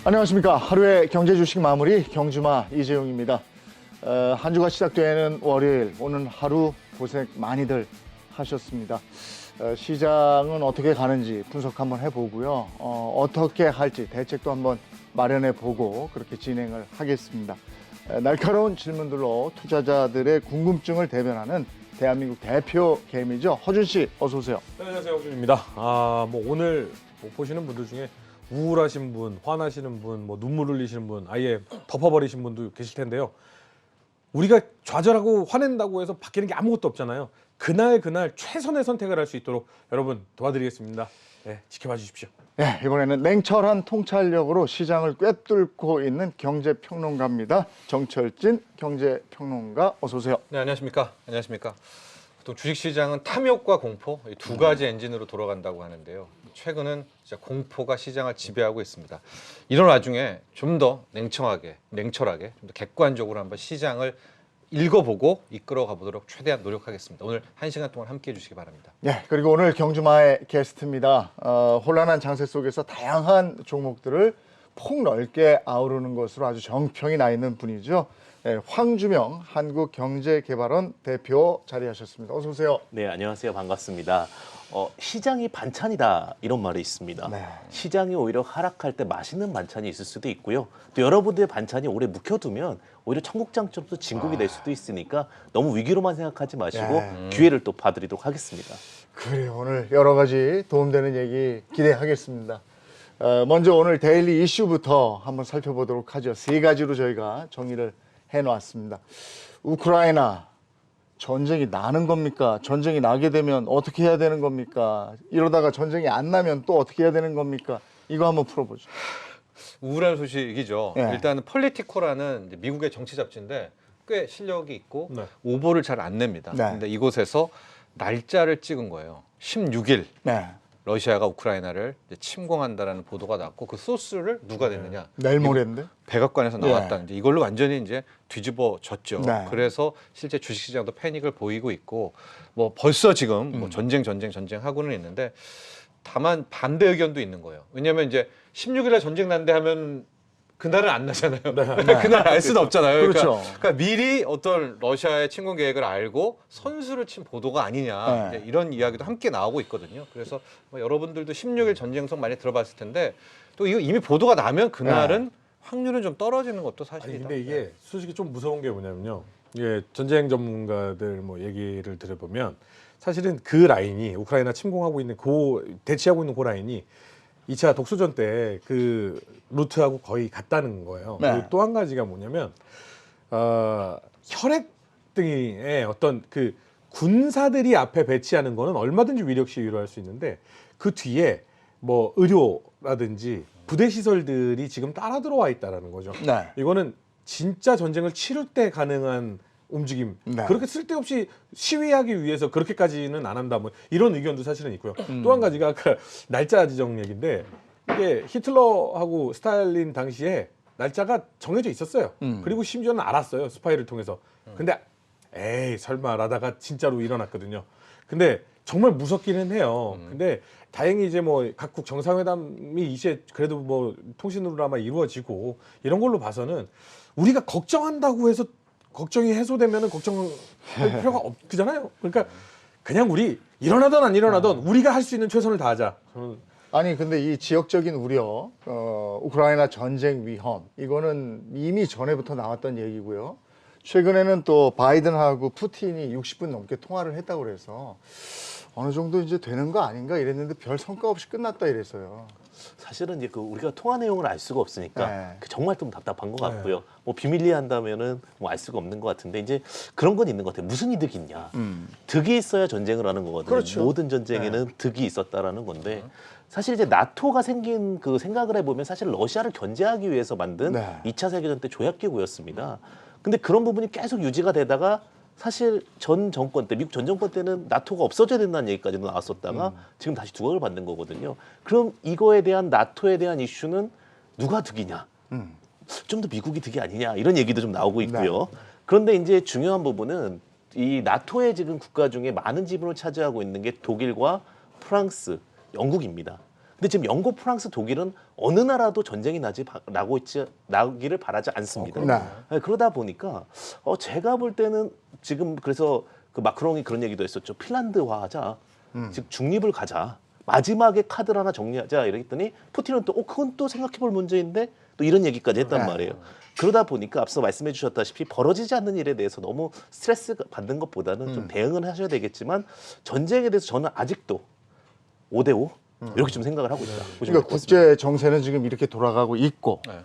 안녕하십니까. 하루의 경제 주식 마무리 경주마 이재용입니다. 한 주가 시작되는 월요일, 오늘 하루 고생 많이들 하셨습니다. 시장은 어떻게 가는지 분석 한번 해보고요. 어떻게 할지 대책도 한번 마련해보고 그렇게 진행을 하겠습니다. 날카로운 질문들로 투자자들의 궁금증을 대변하는 대한민국 대표 개미죠. 허준 씨, 어서 오세요. 네, 안녕하세요, 허준입니다. 오늘 보시는 분들 중에 우울하신 분, 화나시는 분, 눈물 흘리시는 분, 아예 덮어버리신 분도 계실 텐데요. 우리가 좌절하고 화낸다고 해서 바뀌는 게 아무것도 없잖아요. 그날 최선의 선택을 할 수 있도록 여러분 도와드리겠습니다. 네, 지켜봐 주십시오. 네, 이번에는 냉철한 통찰력으로 시장을 꿰뚫고 있는 경제평론가입니다. 정철진 경제평론가, 어서 오세요. 네, 안녕하십니까. 보통 주식시장은 탐욕과 공포 이 두 가지 엔진으로 돌아간다고 하는데요. 최근은 진짜 공포가 시장을 지배하고 있습니다. 이런 와중에 좀 더 냉철하게, 좀 더 객관적으로 한번 시장을 읽어보고 이끌어가 보도록 최대한 노력하겠습니다. 오늘 1시간 동안 함께해 주시기 바랍니다. 네, 그리고 오늘 경주마의 게스트입니다. 혼란한 장세 속에서 다양한 종목들을 폭넓게 아우르는 것으로 아주 정평이 나 있는 분이죠. 네, 황주명 한국경제개발원 대표 자리하셨습니다. 어서 오세요. 네, 안녕하세요. 반갑습니다. 시장이 반찬이다 이런 말이 있습니다. 네. 시장이 오히려 하락할 때 맛있는 반찬이 있을 수도 있고요. 또 여러분들의 반찬이 오래 묵혀두면 오히려 청국장처럼 또 진국이 될 수도 있으니까 너무 위기로만 생각하지 마시고 기회를 또 봐드리도록 하겠습니다. 그래요. 오늘 여러 가지 도움되는 얘기 기대하겠습니다. 먼저 오늘 데일리 이슈부터 한번 살펴보도록 하죠. 세 가지로 저희가 정리를 해놓았습니다. 우크라이나 전쟁이 나는 겁니까? 전쟁이 나게 되면 어떻게 해야 되는 겁니까? 이러다가 전쟁이 안 나면 또 어떻게 해야 되는 겁니까? 이거 한번 풀어보죠. 우울한 소식이죠. 네. 일단은 폴리티코라는 미국의 정치 잡지인데 꽤 실력이 있고 네. 오보를 잘 안 냅니다. 네. 근데 이곳에서 날짜를 찍은 거예요. 16일 네. 러시아가 우크라이나를 이제 침공한다라는 보도가 났고 그 소스를 누가 냈느냐? 내일 모레인데? 백악관에서 나왔다. 이제 이걸로 완전히 이제 뒤집어졌죠. 네. 그래서 실제 주식시장도 패닉을 보이고 있고 벌써 지금 전쟁 하고는 있는데 다만 반대 의견도 있는 거예요. 왜냐하면 이제 16일에 전쟁 난대 하면 그날은 안 나잖아요. 그날 알 수는 없잖아요. 그렇죠. 그러니까 미리 어떤 러시아의 침공 계획을 알고 선수를 친 보도가 아니냐 네. 이제 이런 이야기도 함께 나오고 있거든요. 그래서 여러분들도 16일 전쟁성 많이 들어봤을 텐데 또 이거 이미 보도가 나면 그날은 확률은 좀 떨어지는 것도 사실이다. 근데 이게 솔직히 좀 무서운 게 뭐냐면요. 이게 전쟁 전문가들 얘기를 들어보면 사실은 그 라인이 우크라이나 침공하고 있는 대치하고 있는 그 라인이 2차 독수전 때 그 루트하고 거의 같다는 거예요. 네. 그리고 또 한 가지가 뭐냐면 혈액 등의 어떤 그 군사들이 앞에 배치하는 거는 얼마든지 위력 시위를 할 수 있는데 그 뒤에 의료라든지 부대 시설들이 지금 따라 들어와 있다라는 거죠. 네. 이거는 진짜 전쟁을 치를 때 가능한 움직임. 네. 그렇게 쓸데없이 시위하기 위해서 그렇게까지는 안 한다. 이런 의견도 사실은 있고요. 또 한 가지가 아까 날짜 지정 얘기인데 이게 히틀러하고 스탈린 당시에 날짜가 정해져 있었어요. 그리고 심지어는 알았어요. 스파이를 통해서. 근데 에이 설마라다가 진짜로 일어났거든요. 근데 정말 무섭기는 해요. 근데 다행히 이제 각국 정상회담이 이제 그래도 통신으로나마 이루어지고 이런 걸로 봐서는 우리가 걱정한다고 해서 걱정이 해소되면은 걱정할 필요가 없잖아요. 그러니까 그냥 우리 일어나든 안 일어나든 우리가 할 수 있는 최선을 다하자. 아니 근데 이 지역적인 우려, 우크라이나 전쟁 위험, 이거는 이미 전에부터 나왔던 얘기고요. 최근에는 또 바이든하고 푸틴이 60분 넘게 통화를 했다고 그래서 어느 정도 이제 되는 거 아닌가 이랬는데 별 성과 없이 끝났다 이래서요. 사실은 이제 우리가 통화 내용을 알 수가 없으니까 네. 정말 좀 답답한 것 같고요. 비밀리에 한다면은 알 수가 없는 것 같은데 이제 그런 건 있는 것 같아요. 무슨 이득이 있냐? 득이 있어야 전쟁을 하는 거거든요. 그렇죠. 모든 전쟁에는 득이 있었다라는 건데 사실 이제 나토가 생긴 그 생각을 해보면 사실 러시아를 견제하기 위해서 만든 네. 2차 세계전 때 조약기구였습니다. 근데 그런 부분이 계속 유지가 되다가 사실 전 정권 때, 미국 전 정권 때는 나토가 없어져야 된다는 얘기까지도 나왔었다가 지금 다시 두각을 받는 거거든요. 그럼 이거에 대한 나토에 대한 이슈는 누가 득이냐? 좀 더 미국이 득이 아니냐? 이런 얘기도 좀 나오고 있고요. 그런데 이제 중요한 부분은 이 나토의 지금 국가 중에 많은 지분을 차지하고 있는 게 독일과 프랑스, 영국입니다. 근데 지금 영국, 프랑스, 독일은 어느 나라도 전쟁이 나기를 바라지 않습니다. 네, 그러다 보니까 제가 볼 때는 지금 그래서 그 마크롱이 그런 얘기도 했었죠. 핀란드화하자. 즉 중립을 가자. 마지막에 카드를 하나 정리하자 이랬더니 푸틴은 또 그건 또 생각해볼 문제인데 또 이런 얘기까지 했단 말이에요. 그러다 보니까 앞서 말씀해 주셨다시피 벌어지지 않는 일에 대해서 너무 스트레스 받는 것보다는 좀 대응을 하셔야 되겠지만 전쟁에 대해서 저는 아직도 5대5 이렇게 좀 생각을 하고 있다. 그러니까 국제 정세는 지금 이렇게 돌아가고 있고 네.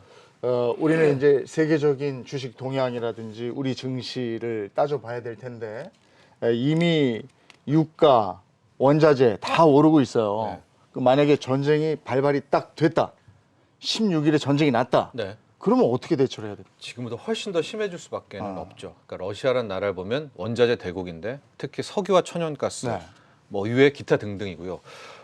우리는 이제 세계적인 주식 동향이라든지 우리 증시를 따져봐야 될 텐데 이미 유가, 원자재 다 오르고 있어요. 네. 그 만약에 전쟁이 발발이 딱 됐다. 16일에 전쟁이 났다. 네. 그러면 어떻게 대처를 해야 돼? 지금보다 훨씬 더 심해질 수밖에 없죠. 그러니까 러시아라는 나라를 보면 원자재 대국인데 특히 석유와 천연가스, 네. 뭐 유해 기타 등등이고요.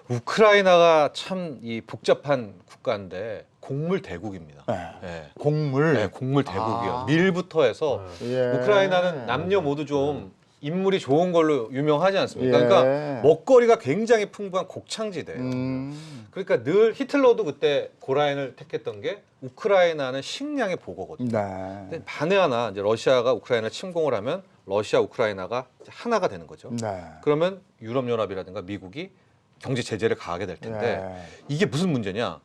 우크라이나가 참 이 복잡한 국가인데 곡물 대국입니다. 네. 네. 곡물. 네, 곡물 대국이요. 아. 밀부터 해서 예. 우크라이나는 남녀 모두 좀 인물이 좋은 걸로 유명하지 않습니까? 예. 그러니까 먹거리가 굉장히 풍부한 곡창지대예요. 그러니까 늘 히틀러도 그때 고라인을 택했던 게 우크라이나는 식량의 보고거든요. 네. 근데 만에 하나 이제 러시아가 우크라이나 침공을 하면 러시아, 우크라이나가 이제 하나가 되는 거죠. 네. 그러면 유럽연합이라든가 미국이 경제 제재를 가하게 될 텐데 네. 이게 무슨 문제냐?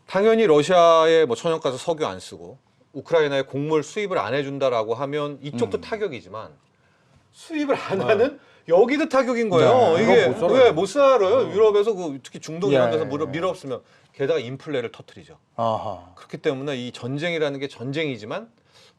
당연히 러시아의 뭐 천연가스, 석유 안 쓰고 우크라이나의 곡물 수입을 안 해준다라고 하면 이쪽도 타격이지만 수입을 안 하는 여기도 타격인 거예요. 네, 이게 이거 못 살아요. 왜 못 살아요? 유럽에서 그 특히 중동 이런 데서 예. 밀어 없으면 게다가 인플레를 터뜨리죠. 아하. 그렇기 때문에 이 전쟁이라는 게 전쟁이지만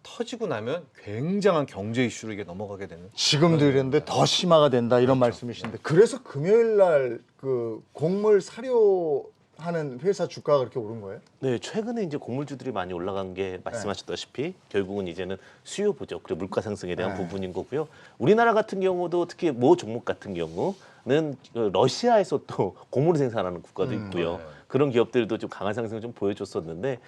터지고 나면 굉장한 경제 이슈로 이게 넘어가게 되는. 지금도 이랬는데 더 심화가 된다 이런 말씀이신데 그래서 금요일 날 그 곡물 사료하는 회사 주가가 그렇게 오른 거예요? 네, 최근에 이제 곡물주들이 많이 올라간 게 말씀하셨다시피 결국은 이제는 수요 부족 그리고 물가 상승에 대한 네. 부분인 거고요. 우리나라 같은 경우도 특히 모 종목 같은 경우는 그 러시아에서 또 곡물을 생산하는 국가도 있고요. 그런 기업들도 좀 강한 상승을 좀 보여줬었는데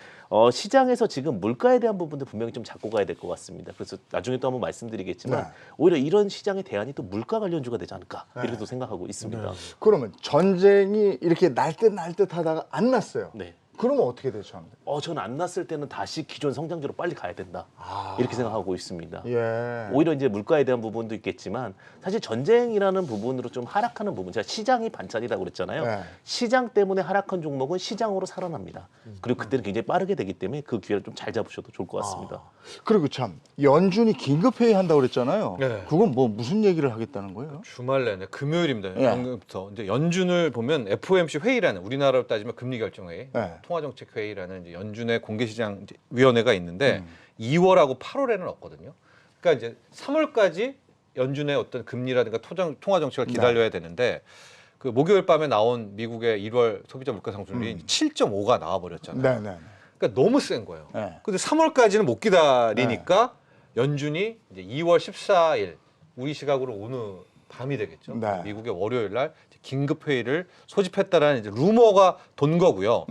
시장에서 지금 물가에 대한 부분도 분명히 좀 잡고 가야 될 것 같습니다. 그래서 나중에 또 한번 말씀드리겠지만 네. 오히려 이런 시장의 대안이 또 물가 관련주가 되지 않을까 이렇게 또 생각하고 있습니다. 그러면 전쟁이 이렇게 날 듯 하다가 안 났어요. 네. 그러면 어떻게 대처합니까? 저는 안 났을 때는 다시 기존 성장주로 빨리 가야 된다. 이렇게 생각하고 있습니다. 예. 오히려 이제 물가에 대한 부분도 있겠지만 사실 전쟁이라는 부분으로 좀 하락하는 부분, 제가 시장이 반찬이라고 그랬잖아요. 네. 시장 때문에 하락한 종목은 시장으로 살아납니다. 그리고 그때는 굉장히 빠르게 되기 때문에 그 기회를 좀 잘 잡으셔도 좋을 것 같습니다. 그리고 참 연준이 긴급 회의 한다고 그랬잖아요. 네. 그건 뭐 무슨 얘기를 하겠다는 거예요? 주말 내내 금요일입니다. 예. 방금부터 이제 연준을 보면 FOMC 회의라는 우리나라로 따지면 금리 결정 회의, 네. 통화정책 회의라는 이제 연준의 공개시장 위원회가 있는데 2월하고 8월에는 없거든요. 그러니까 이제 3월까지 연준의 어떤 금리라든가 통화 정책을 기다려야 되는데 그 목요일 밤에 나온 미국의 1월 소비자 물가 상승률이 7.5가 나와 버렸잖아요. 네, 네. 그러니까 너무 센 거예요. 네. 근데 3월까지는 못 기다리니까 연준이 이제 2월 14일 우리 시각으로 오늘 밤이 되겠죠. 네. 미국의 월요일 날 긴급 회의를 소집했다라는 이제 루머가 돈 거고요.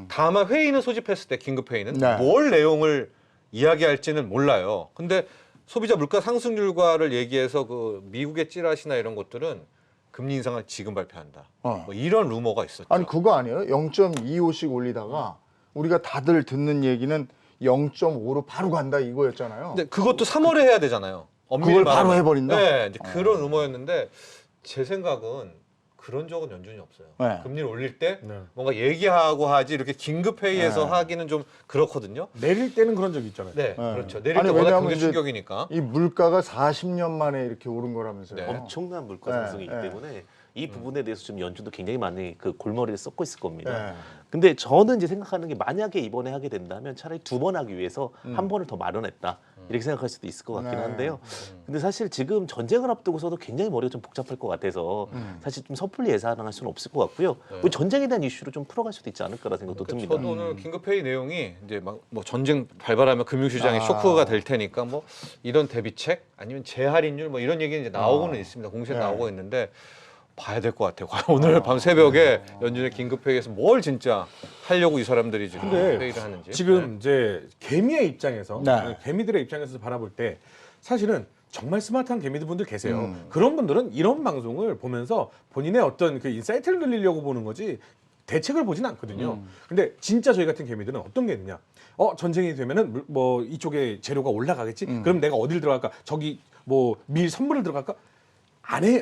다만 회의는 소집했을 때 긴급 회의는 네. 뭘 내용을 이야기할지는 몰라요. 근데 소비자 물가 상승률과를 얘기해서 그 미국의 찌라시나 이런 것들은 금리 인상을 지금 발표한다. 뭐 이런 루머가 있었죠. 아니 그거 아니에요? 0.25씩 올리다가 우리가 다들 듣는 얘기는 0.5로 바로 간다 이거였잖아요. 근데 그것도 3월에 해야 되잖아요. 엄밀히 그걸 바로 말하면. 해버린다? 네, 이제 그런 루머였는데 제 생각은 그런 적은 연준이 없어요. 네. 금리를 올릴 때 네. 뭔가 얘기하고 하지 이렇게 긴급 회의에서 네. 하기는 좀 그렇거든요. 내릴 때는 그런 적이 있잖아요. 네, 네. 그렇죠. 내릴 아니, 때 워낙 왜냐하면 경제 이제 충격이니까. 이 물가가 40년 만에 이렇게 오른 거라면서요. 네. 엄청난 물가 네, 상승이기 네. 때문에 이 부분에 대해서 좀 연준도 굉장히 많이 그 골머리를 썩고 있을 겁니다. 네. 근데 저는 이제 생각하는 게 만약에 이번에 하게 된다면 차라리 2번 하기 위해서 한 번을 더 마련했다 이렇게 생각할 수도 있을 것 같긴 네. 한데요. 근데 사실 지금 전쟁을 앞두고서도 굉장히 머리가 좀 복잡할 것 같아서 사실 좀 섣불리 예상할 수는 없을 것 같고요. 우리 전쟁에 대한 이슈를 좀 풀어갈 수도 있지 않을까라는 생각도 듭니다. 저도 오늘 긴급 회의 내용이 이제 막 뭐 전쟁 발발하면 금융시장에 아. 쇼크가 될 테니까 뭐 이런 대비책 아니면 재할인율 뭐 이런 얘기는 이제 나오고는 있습니다. 공시에 네. 나오고 있는데 봐야 될 것 같아요. 과연 오늘 밤 새벽에 연준의 긴급 회의에서 뭘 진짜 하려고 이 사람들이 지금 근데 회의를 하는지. 지금 이제 개미의 입장에서 네. 개미들의 입장에서 바라볼 때 사실은 정말 스마트한 개미들 분들 계세요. 그런 분들은 이런 방송을 보면서 본인의 어떤 그 인사이트를 늘리려고 보는 거지 대책을 보진 않거든요. 근데 진짜 저희 같은 개미들은 어떤 게 있느냐? 전쟁이 되면은 뭐 이쪽에 재료가 올라가겠지. 그럼 내가 어딜 들어갈까? 저기 뭐 밀 선물을 들어갈까?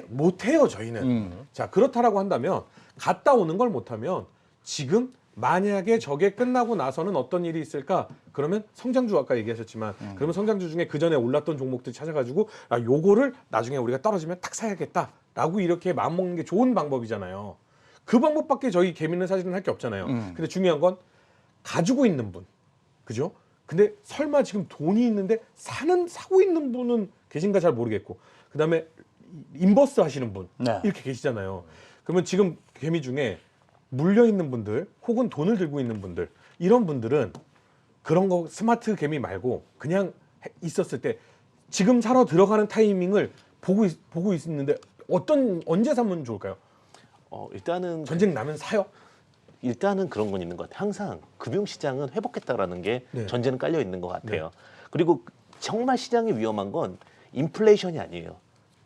못 해요, 저희는. 자, 그렇다라고 한다면 갔다 오는 걸 못하면 지금 만약에 저게 끝나고 나서는 어떤 일이 있을까? 그러면 성장주 아까 얘기하셨지만 그러면 성장주 중에 그 전에 올랐던 종목들 찾아가지고 요거를 나중에 우리가 떨어지면 탁 사야겠다라고 이렇게 마음먹는 게 좋은 방법이잖아요. 그 방법밖에 저희 개미는 사실은 할 게 없잖아요. 근데 중요한 건 가지고 있는 분, 그죠? 근데 설마 지금 돈이 있는데 사고 있는 분은 계신가 잘 모르겠고, 그 다음에 인버스 하시는 분 네. 이렇게 계시잖아요. 그러면 지금 개미 중에 물려 있는 분들 혹은 돈을 들고 있는 분들, 이런 분들은 그런 거 스마트 개미 말고 그냥 있었을 때 지금 사러 들어가는 타이밍을 보고 있는데 언제 사면 좋을까요? 일단은 전쟁 나면 사요? 일단은 그런 건 있는 것 같아요. 항상 금융시장은 회복했다라는 게 네. 전제는 깔려 있는 것 같아요. 그리고 정말 시장이 위험한 건 인플레이션이 아니에요.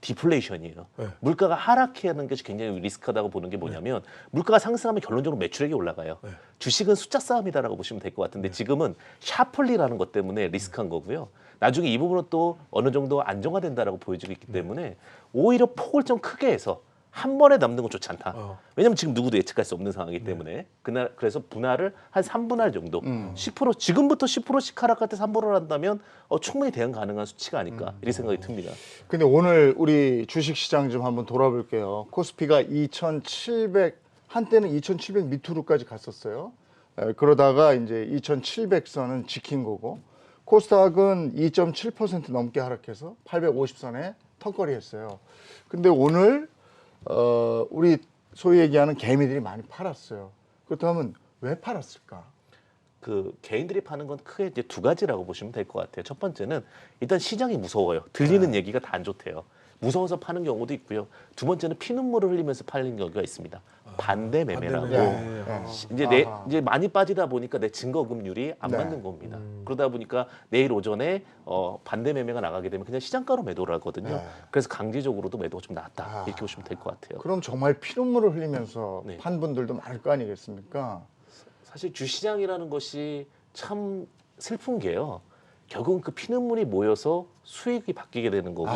디플레이션이에요. 네. 물가가 하락하는 게 굉장히 리스크하다고 보는 게 뭐냐면 물가가 상승하면 결론적으로 매출액이 올라가요. 네. 주식은 숫자 싸움이다라고 보시면 될 것 같은데 지금은 샤플리라는 것 때문에 리스크한 거고요. 나중에 이 부분은 또 어느 정도 안정화된다라고 보여지고 있기 때문에 오히려 폭을 좀 크게 해서 한 번에 남는 건 좋지 않다. 왜냐면 지금 누구도 예측할 수 없는 상황이기 때문에 그래서 분할을 한 3분할 정도 10% 지금부터 10%씩 하락할 때 3%를 한다면 충분히 대응 가능한 수치가 아닐까 이렇게 생각이 듭니다. 근데 오늘 우리 주식시장 좀 한번 돌아볼게요. 코스피가 2,700 한때는 2,700 밑으로까지 갔었어요. 그러다가 이제 2,700선은 지킨 거고, 코스닥은 2.7% 넘게 하락해서 850선에 턱걸이했어요. 근데 오늘 우리 소위 얘기하는 개미들이 많이 팔았어요. 그렇다면 왜 팔았을까? 그 개인들이 파는 건 크게 이제 두 가지라고 보시면 될 것 같아요. 첫 번째는 일단 시장이 무서워요. 들리는 얘기가 다 안 좋대요. 무서워서 파는 경우도 있고요. 두 번째는 피눈물을 흘리면서 팔리는 경우가 있습니다. 반대 매매라고. 이제 많이 빠지다 보니까 내 증거금률이 안 네. 맞는 겁니다. 그러다 보니까 내일 오전에 반대 매매가 나가게 되면 그냥 시장가로 매도를 하거든요. 네. 그래서 강제적으로도 매도가 좀 낮다 이렇게 보시면 될 것 같아요. 그럼 정말 피눈물을 흘리면서 네. 판 분들도 많을 거 아니겠습니까? 사실 주시장이라는 것이 참 슬픈 게요. 결국은 그 피눈물이 모여서 수익이 바뀌게 되는 거고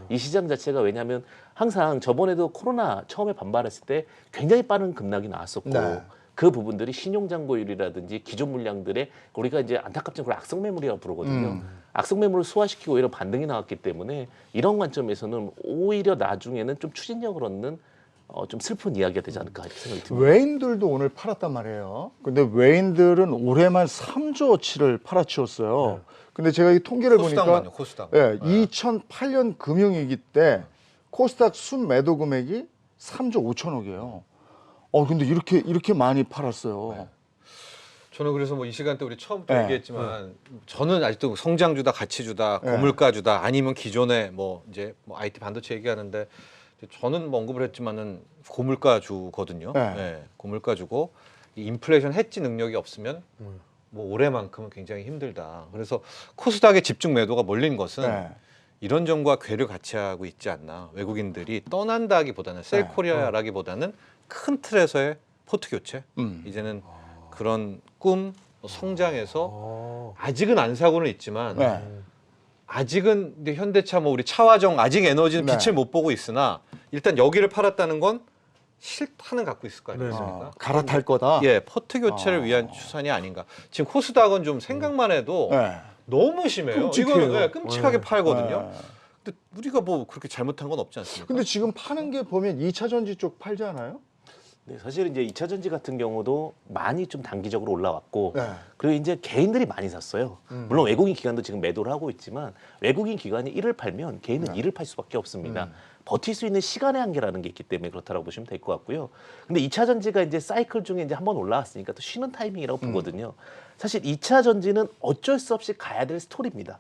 이 시장 자체가 왜냐하면 항상 저번에도 코로나 처음에 반발했을 때 굉장히 빠른 급락이 나왔었고 네. 그 부분들이 신용장고율이라든지 기존 물량들의 우리가 이제 안타깝지만 그걸 악성 매물이라고 부르거든요. 악성 매물을 소화시키고 오히려 반등이 나왔기 때문에 이런 관점에서는 오히려 나중에는 좀 추진력을 얻는 좀 슬픈 이야기가 되지 않을까 이렇게 생각이 듭니다. 외인들도 오늘 팔았단 말이에요. 근데 외인들은 올해만 3조어치를 팔아치웠어요. 근데 제가 이 통계를 코스닥만요, 보니까 코스닥. 2008년 금융위기 때 코스닥 순매도 금액이 3조 5천억이에요. 근데 이렇게 많이 팔았어요. 저는 그래서 뭐 이 시간 때 우리 처음부터 네. 얘기했지만 저는 아직도 성장주다, 가치주다, 네. 고물가주다 아니면 기존에 뭐 이제 뭐 IT 반도체 얘기하는데 저는 뭐 언급을 했지만은 고물가주거든요. 네. 네, 고물가주고 이 인플레이션 해지 능력이 없으면 뭐 올해만큼은 굉장히 힘들다. 그래서 코스닥의 집중 매도가 몰린 것은 네. 이런 점과 괴를 같이 하고 있지 않나. 외국인들이 떠난다기보다는 셀코리아라기보다는 큰 틀에서의 포트 교체. 이제는 그런 꿈, 성장에서 아직은 안 사고는 있지만 네. 아직은 근데 현대차 뭐 우리 차화정 아직 에너지는 네. 빛을 못 보고 있으나 일단 여기를 팔았다는 건 싫다는 갖고 있을 거 아니겠습니까? 갈아탈 거다. 예, 포트 교체를 위한 추산이 아닌가. 지금 코스닥은 좀 생각만 해도 네. 너무 심해요. 끔찍해요. 이거는 끔찍하게 팔거든요. 네. 근데 우리가 뭐 그렇게 잘못한 건 없지 않습니까? 근데 지금 파는 게 보면 2차 전지 쪽 팔지 않아요? 네, 사실 이제 2차 전지 같은 경우도 많이 좀 단기적으로 올라왔고 네. 그리고 이제 개인들이 많이 샀어요. 물론 외국인 기관도 지금 매도를 하고 있지만 외국인 기관이 1을 팔면 개인은 2를 팔 수밖에 없습니다. 버틸 수 있는 시간의 한계라는 게 있기 때문에 그렇다고 보시면 될 것 같고요. 근데 2차 전지가 이제 사이클 중에 이제 한번 올라왔으니까 또 쉬는 타이밍이라고 보거든요. 사실 2차 전지는 어쩔 수 없이 가야 될 스토리입니다.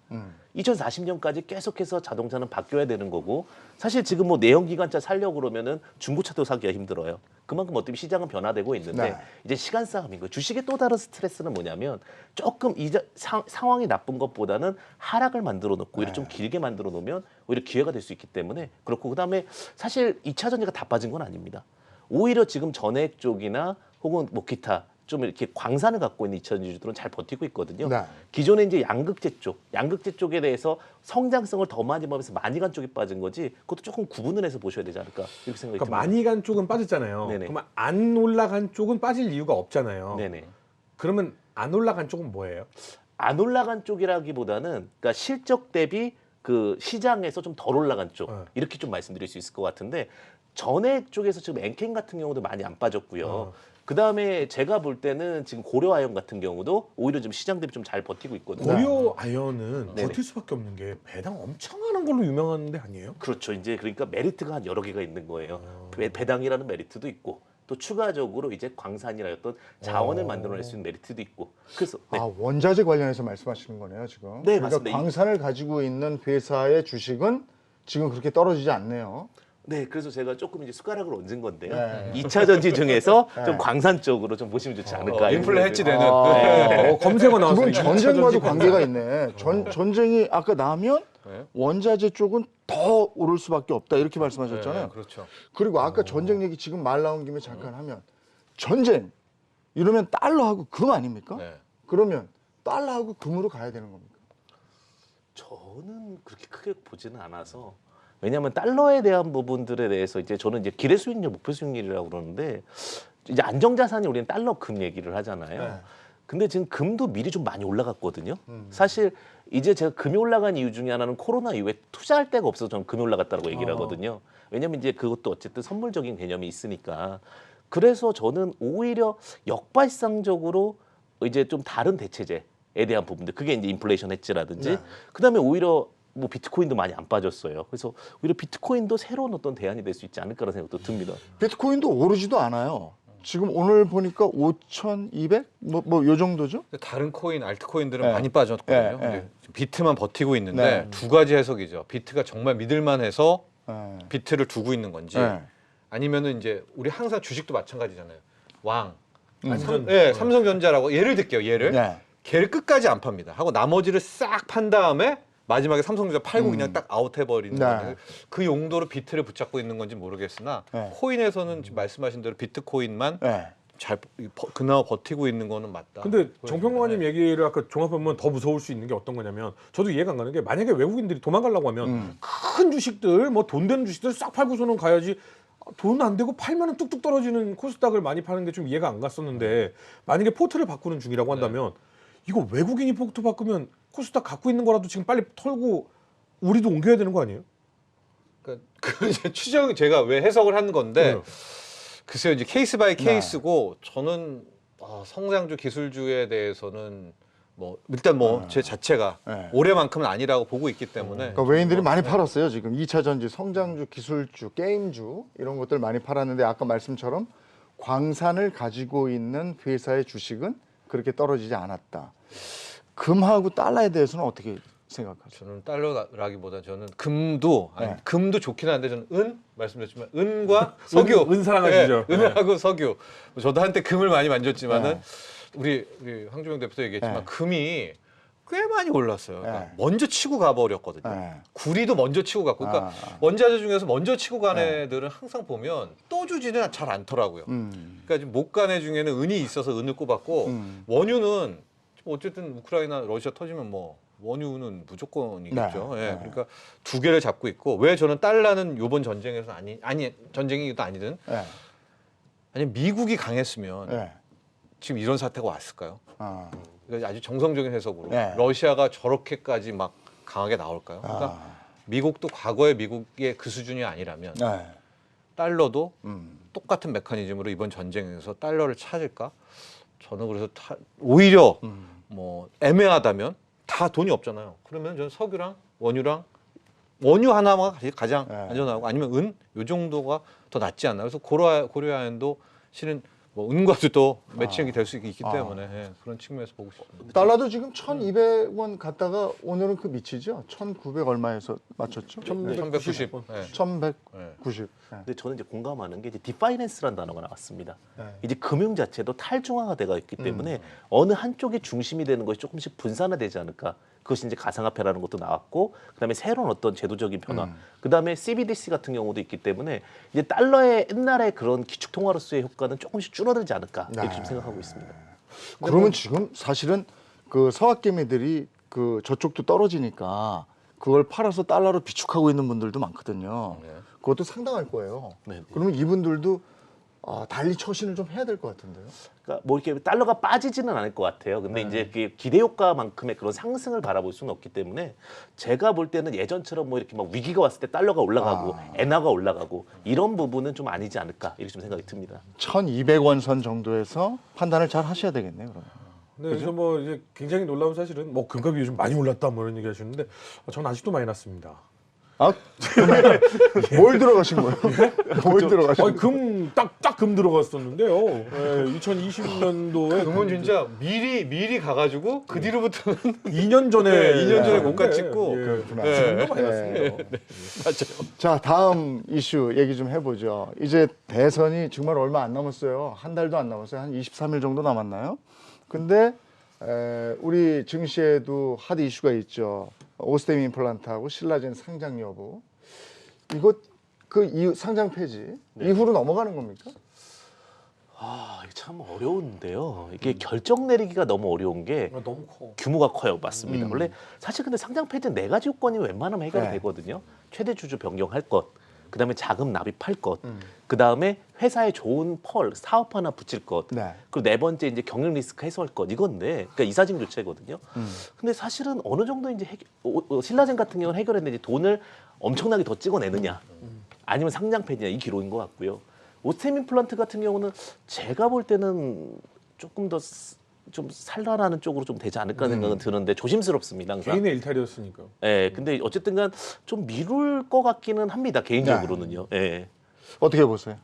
2040년까지 계속해서 자동차는 바뀌어야 되는 거고 사실 지금 뭐 내연기관차 살려고 그러면은 중고차도 사기가 힘들어요. 그만큼 어떻게 시장은 변화되고 있는데 네. 이제 시간 싸움인 거예요. 주식의 또 다른 스트레스는 뭐냐면 조금 상황이 나쁜 것보다는 하락을 만들어 놓고 오히려 좀 길게 만들어 놓으면 오히려 기회가 될 수 있기 때문에 그렇고 그다음에 사실 2차 전지가 다 빠진 건 아닙니다. 오히려 지금 전액 쪽이나 혹은 뭐 기타 좀 이렇게 광산을 갖고 있는 2차 전지주들은 잘 버티고 있거든요. 네. 기존에 이제 양극재 쪽에 대해서 성장성을 더 많이 보면서 많이 간 쪽이 빠진 거지. 그것도 조금 구분을 해서 보셔야 되지 않을까 이렇게 생각이 그러니까 듭니다. 많이 간 쪽은 빠졌잖아요. 네네. 그러면 안 올라간 쪽은 빠질 이유가 없잖아요. 네네. 그러면 안 올라간 쪽은 뭐예요? 안 올라간 쪽이라기보다는 그러니까 실적 대비 그 시장에서 좀 덜 올라간 쪽 이렇게 좀 말씀드릴 수 있을 것 같은데 전액 쪽에서 지금 엔캠 같은 경우도 많이 안 빠졌고요. 그 다음에 제가 볼 때는 지금 고려아연 같은 경우도 오히려 좀 시장 대비 좀 잘 버티고 있거든요. 고려 아연은 네네. 버틸 수밖에 없는 게 배당 엄청 하는 걸로 유명한 데 아니에요? 그렇죠. 이제 그러니까 메리트가 한 여러 개가 있는 거예요. 배당이라는 메리트도 있고 또 추가적으로 이제 광산이라 어떤 자원을 만들어낼 수 있는 메리트도 있고. 그래서 네. 아, 원자재 관련해서 말씀하시는 거네요, 지금. 네, 그러니까 맞습니다. 광산을 가지고 있는 회사의 주식은 지금 그렇게 떨어지지 않네요. 네, 그래서 제가 조금 이제 숟가락을 얹은 건데요. 네. 2차 전지 중에서 네. 좀 광산 쪽으로 좀 보시면 좋지 않을까. 이런 인플레 생각이 해지되는. 네. 검색어 나왔어요. 그건 전쟁과도 이차 전지 관계가 있네. 전쟁이 아까 나면 네. 원자재 쪽은 더 오를 수밖에 없다 이렇게 말씀하셨잖아요. 네, 그렇죠. 그리고 아까 전쟁 얘기 지금 말 나온 김에 잠깐 하면 전쟁 이러면 달러하고 금 아닙니까? 네. 그러면 달러하고 금으로 가야 되는 겁니까? 저는 그렇게 크게 보지는 않아서 왜냐하면 달러에 대한 부분들에 대해서 이제 저는 이제 기대 수익률, 목표 수익률이라고 그러는데 이제 안정자산이 우리는 달러 금 얘기를 하잖아요. 네. 근데 지금 금도 미리 좀 많이 올라갔거든요. 사실 이제 제가 금이 올라간 이유 중에 하나는 코로나 이후에 투자할 데가 없어서 저는 금이 올라갔다고 얘기를 하거든요. 왜냐하면 이제 그것도 어쨌든 선물적인 개념이 있으니까. 그래서 저는 오히려 역발상적으로 이제 좀 다른 대체제에 대한 부분들, 그게 이제 인플레이션 해지라든지, 네. 그다음에 오히려 뭐 비트코인도 많이 안 빠졌어요. 그래서 오히려 비트코인도 새로운 어떤 대안이 될 수 있지 않을까라는 생각도 듭니다. 비트코인도 오르지도 않아요. 지금 오늘 보니까 5,200? 뭐 요 정도죠? 근데 다른 코인, 알트코인들은 네. 많이 빠졌거든요. 네, 근데 네. 비트만 버티고 있는데 네. 두 가지 해석이죠. 비트가 정말 믿을만해서 네. 비트를 두고 있는 건지, 네. 아니면은 이제 우리 항상 주식도 마찬가지잖아요. 왕, 삼성. 삼성전자라고 예를 들게요. 예를 네. 걔를 끝까지 안 팝니다. 하고 나머지를 싹 판 다음에 마지막에 삼성전자 팔고 그냥 딱 아웃해버리는 네. 거예요. 그 용도로 비트를 붙잡고 있는 건지 모르겠으나 네. 코인에서는 지금 말씀하신 대로 비트코인만 네. 잘 그나마 버티고 있는 거는 맞다. 근데 정평관님 얘기를 아까 종합해보면 더 무서울 수 있는 게 어떤 거냐면 저도 이해가 안 가는 게 만약에 외국인들이 도망가려고 하면 큰 주식들 뭐 돈 되는 주식들 싹 팔고서는 가야지 돈 안 되고 팔면은 뚝뚝 떨어지는 코스닥을 많이 파는 게 좀 이해가 안 갔었는데 만약에 포트를 바꾸는 중이라고 한다면 이거 외국인이 포트 바꾸면 코스닥 갖고 있는 거라도 지금 빨리 털고 우리도 옮겨야 되는 거 아니에요? 그러니까 그 이제 추정 제가 왜 해석을 하는 건데 네. 글쎄요 이제 케이스 바이 케이스고 저는 성장주 기술주에 대해서는 뭐 일단 뭐 제 자체가 네. 올해만큼은 아니라고 보고 있기 때문에 그러니까 외인들이 많이 팔았어요. 지금 2차 전지, 성장주, 기술주, 게임주 이런 것들 많이 팔았는데 아까 말씀처럼 광산을 가지고 있는 회사의 주식은 그렇게 떨어지지 않았다. 금하고 달러에 대해서는 어떻게 생각하세요? 저는 달러라기보다 저는 금도 네. 금도 좋긴 한데 저는 말씀드렸지만 은과 석유 은 사랑하시죠? 네, 은하고 석유 저도 한때 금을 많이 만졌지만은 네. 우리 황주명 대표도 얘기했지만 네. 금이 꽤 많이 올랐어요. 그러니까 네. 먼저 치고 가버렸거든요. 네. 구리도 먼저 치고 갔고, 그러니까 원자재 중에서 먼저 치고 간 애들은 항상 보면 또 주지는 잘 않더라고요. 그러니까 지금 못 간 애 중에는 은이 있어서 은을 꼽았고 원유는 어쨌든 우크라이나 러시아 터지면 뭐 원유는 무조건이겠죠. 네. 예, 네. 그러니까 두 개를 잡고 있고 왜 저는 달러는 이번 전쟁에서 아니 전쟁이든 아니든 네. 아니 미국이 강했으면 네. 지금 이런 사태가 왔을까요? 아. 이거 아주 정성적인 해석으로 네. 러시아가 저렇게까지 막 강하게 나올까요? 그러니까 미국도 과거의 미국의 그 수준이 아니라면 네. 달러도 똑같은 메커니즘으로 이번 전쟁에서 달러를 찾을까? 저는 그래서 오히려 뭐 애매하다면 다 돈이 없잖아요. 그러면 저는 석유랑 원유 하나가 가장 네. 안전하고 아니면 은 요 정도가 더 낫지 않나. 그래서 고려아연도 실은 뭐 은과도 또 매칭이 될 수 있기 때문에 예, 그런 측면에서 보고 싶습니다. 달러도 지금 1,200원 갔다가 오늘은 그 밑이죠. 1,900 얼마에서 맞췄죠? 1190. 예. 1,190. 네. 근데 저는 이제 공감하는 게 이제 디파이낸스라는 단어가 나왔습니다. 네. 이제 금융 자체도 탈중화가 돼가 있기 때문에 어느 한쪽의 중심이 되는 것이 조금씩 분산화되지 않을까 그것이 이제 가상화폐라는 것도 나왔고, 그다음에 새로운 어떤 제도적인 변화, 그다음에 CBDC 같은 경우도 있기 때문에 이제 달러의 옛날의 그런 기축 통화로서의 효과는 조금씩 줄어들지 않을까 이렇게 좀 생각하고 있습니다. 그러면 지금 사실은 그 서학개미들이 그 저쪽도 떨어지니까 그걸 팔아서 달러로 비축하고 있는 분들도 많거든요. 네. 그것도 상당할 거예요. 네. 그러면 이분들도 달리 처신을 좀 해야 될 것 같은데요. 그러니까 뭐 이렇게 달러가 빠지지는 않을 것 같아요. 근데 이제 그게 기대 효과만큼의 그런 상승을 바라볼 수는 없기 때문에 제가 볼 때는 예전처럼 뭐 이렇게 막 위기가 왔을 때 달러가 올라가고 엔화가 올라가고 이런 부분은 좀 아니지 않을까 이렇게 좀 생각이 듭니다. 1,200원 선 정도에서 판단을 잘 하셔야 되겠네요. 그러면. 네, 그래서 뭐 이제 굉장히 놀라운 사실은 뭐 금값이 요즘 많이 올랐다 뭐 이런 얘기 하시는데 저는 아직도 많이 났습니다. 아, 뭘 들어가신 거예요? 뭘 들어가신 아니 거예요? 금 들어갔었는데요. 네, 2020년도에 그러면 진짜 미리 가가지고 그 뒤로부터는 2년 전에 네, 2년 전에 네, 고가 찍고. 예, 그렇구나. 지금도 많이 네. 났습니다. 맞아요. 자, 다음 이슈 얘기 좀 해보죠. 이제 대선이 정말 얼마 안 남았어요. 한 달도 안 남았어요. 한 23일 정도 남았나요? 근데 우리 증시에도 핫 이슈가 있죠. 오스템 임플란트하고 신라젠 상장 여부. 이거 그 이후 상장 폐지 이후로 넘어가는 겁니까? 아, 이게 참 어려운데요. 이게 결정 내리기가 너무 어려운 게 아, 너무 커. 규모가 커요. 맞습니다. 원래 사실 근데 상장 폐지 네 가지 요건이 웬만하면 해결이 네. 되거든요. 최대 주주 변경할 것, 그다음에 자금 납입할 것, 그다음에 회사에 좋은 펄 사업 하나 붙일 것, 네. 그리고 네 번째 이제 경영 리스크 해소할 것 이건데, 그러니까 이사직 교체거든요. 근데 사실은 어느 정도 이제 신라젠 같은 경우는 해결했는데 돈을 엄청나게 더 찍어내느냐, 아니면 상장 폐지냐 이 기로인 것 같고요. 오스템 임플란트 같은 경우는 제가 볼 때는 조금 더 좀 살라라는 쪽으로 좀 되지 않을까 생각은 드는데 조심스럽습니다. 항상. 개인의 일탈이었으니까. 예, 근데 어쨌든간 좀 미룰 것 같기는 합니다. 개인적으로는요. 예. 어떻게 보세요?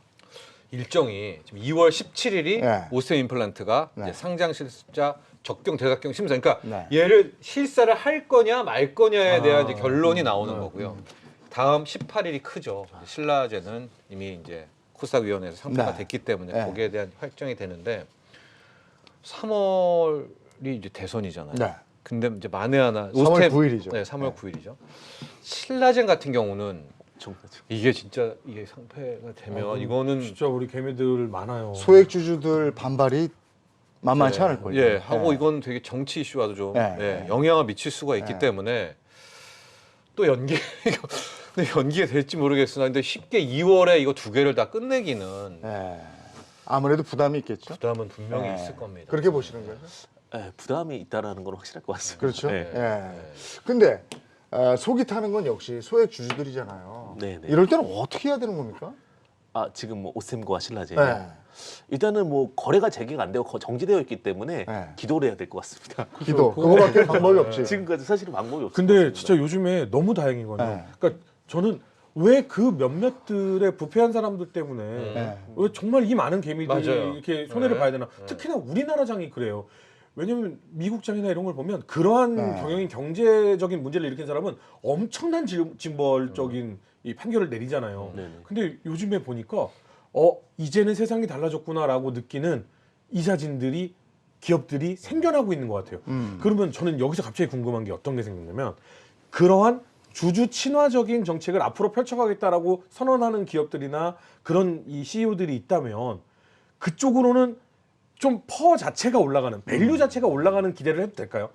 일정이 지금 2월 17일이 네. 오스템 임플란트가 네. 이제 상장 실습자 적경 대각경 심사. 그러니까 네. 얘를 실사를 할 거냐 말 거냐에 대한 이제 결론이 나오는 거고요. 다음 18일이 크죠. 신라젠은 이미 이제 코스닥위원회에서 상표가 네. 됐기 때문에 네. 거기에 대한 확정이 되는데 3월이 이제 대선이잖아요. 네. 근데 이제 만에 하나 3월 9일이죠. 네, 3월 9일이죠. 신라젠 같은 경우는 정말죠. 이게 진짜 이게 상패가 되면 이거는 진짜 우리 개미들 많아요. 소액 주주들 반발이 만만치 않을 거예요. 예, 하고 이건 되게 정치 이슈와도 좀 네. 예, 영향을 미칠 수가 있기 네. 때문에 또 근데 연기가 될지 모르겠으나 근데 쉽게 2월에 이거 두 개를 다 끝내기는 예. 아무래도 부담이 있겠죠. 부담은 분명히 예. 있을 겁니다. 그렇게 보시는 거죠? 예, 부담이 있다라는 건 확실할 것 같습니다. 그렇죠. 예. 예. 근데 속이 타는 건 역시 소액 주주들이잖아요. 네, 네. 이럴 때는 어떻게 해야 되는 겁니까? 아, 지금 뭐 오스템과 신라젠. 네. 일단은 뭐 거래가 재개가 안 되고 정지되어 있기 때문에 네. 기도를 해야 될 것 같습니다. 기도. 그거밖에 방법이 없지. 지금까지 사실은 방법이 없어요. 근데 진짜 요즘에 너무 다행인 거는 네. 그러니까 저는 왜 그 몇몇들의 부패한 사람들 때문에 네. 왜 정말 이 많은 개미들이 맞아요. 이렇게 손해를 네. 봐야 되나? 특히나 우리나라장이 그래요. 왜냐면 미국장이나 이런 걸 보면 그러한 네. 경영인 경제적인 문제를 일으킨 사람은 엄청난 징벌적인 이 판결을 내리잖아요. 네네. 근데 요즘에 보니까 이제는 세상이 달라졌구나라고 느끼는 이사진들이 기업들이 생겨나고 있는 것 같아요. 그러면 저는 여기서 갑자기 궁금한 게 어떤 게 생겼냐면 그러한 주주 친화적인 정책을 앞으로 펼쳐가겠다라고 선언하는 기업들이나 그런 이 CEO들이 있다면 그쪽으로는 좀 퍼 자체가 올라가는 밸류 자체가 올라가는 기대를 해도 될까요?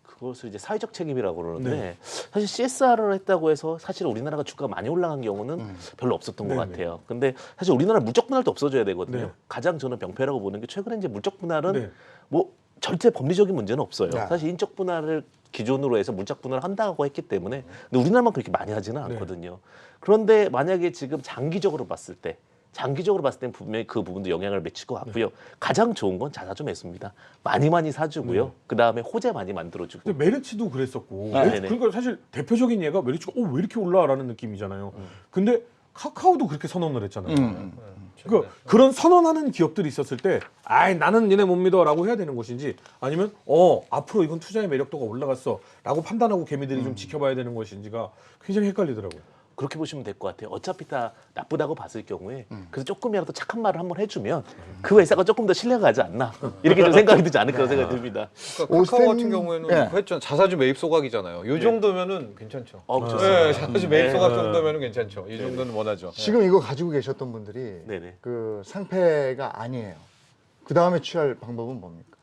그것을 이제 사회적 책임이라고 그러는데 네. 사실 CSR을 했다고 해서 사실 우리나라가 주가가 많이 올라간 경우는 별로 없었던 것 네네. 같아요. 근데 사실 우리나라 물적 분할도 없어져야 되거든요. 네. 가장 저는 병폐라고 보는 게 최근에 이제 물적 분할은 네. 뭐 절대 법리적인 문제는 없어요. 네. 사실 인적 분할을 기존으로 해서 물적 분할을 한다고 했기 때문에 근데 우리나라만 그렇게 많이 하지는 네. 않거든요. 그런데 만약에 지금 장기적으로 봤을 때 분명히 그 부분도 영향을 미칠 것 같고요. 가장 좋은 건 자사주 매수입니다. 많이 사주고요. 그 다음에 호재 많이 만들어주고. 근데 메르츠도 그랬었고 아, 네네. 그러니까 사실 대표적인 예가 메르츠가 왜 이렇게 올라라는 느낌이잖아요. 근데 카카오도 그렇게 선언을 했잖아요. 그러니까 그런 선언하는 기업들이 있었을 때 나는 니네 못 믿어라고 해야 되는 것인지 아니면 앞으로 이건 투자의 매력도가 올라갔어라고 판단하고 개미들이 좀 지켜봐야 되는 것인지가 굉장히 헷갈리더라고요. 그렇게 보시면 될 것 같아요. 어차피 다 나쁘다고 봤을 경우에 그래서 조금이라도 착한 말을 한번 해주면 그 회사가 조금 더 신뢰가 가지 않나 이렇게 좀 생각이 들지 않을까 생각이 듭니다. 그러니까 카카오 오스틴- 같은 경우에는 예. 그 했죠. 자사주 매입 소각이잖아요. 이 정도면은 괜찮죠. 좋습니다. 네, 자사주 매입 소각 정도면은 괜찮죠. 이 정도는 원하죠. 지금 이거 가지고 계셨던 분들이 네네. 그 상패가 아니에요. 그 다음에 취할 방법은 뭡니까?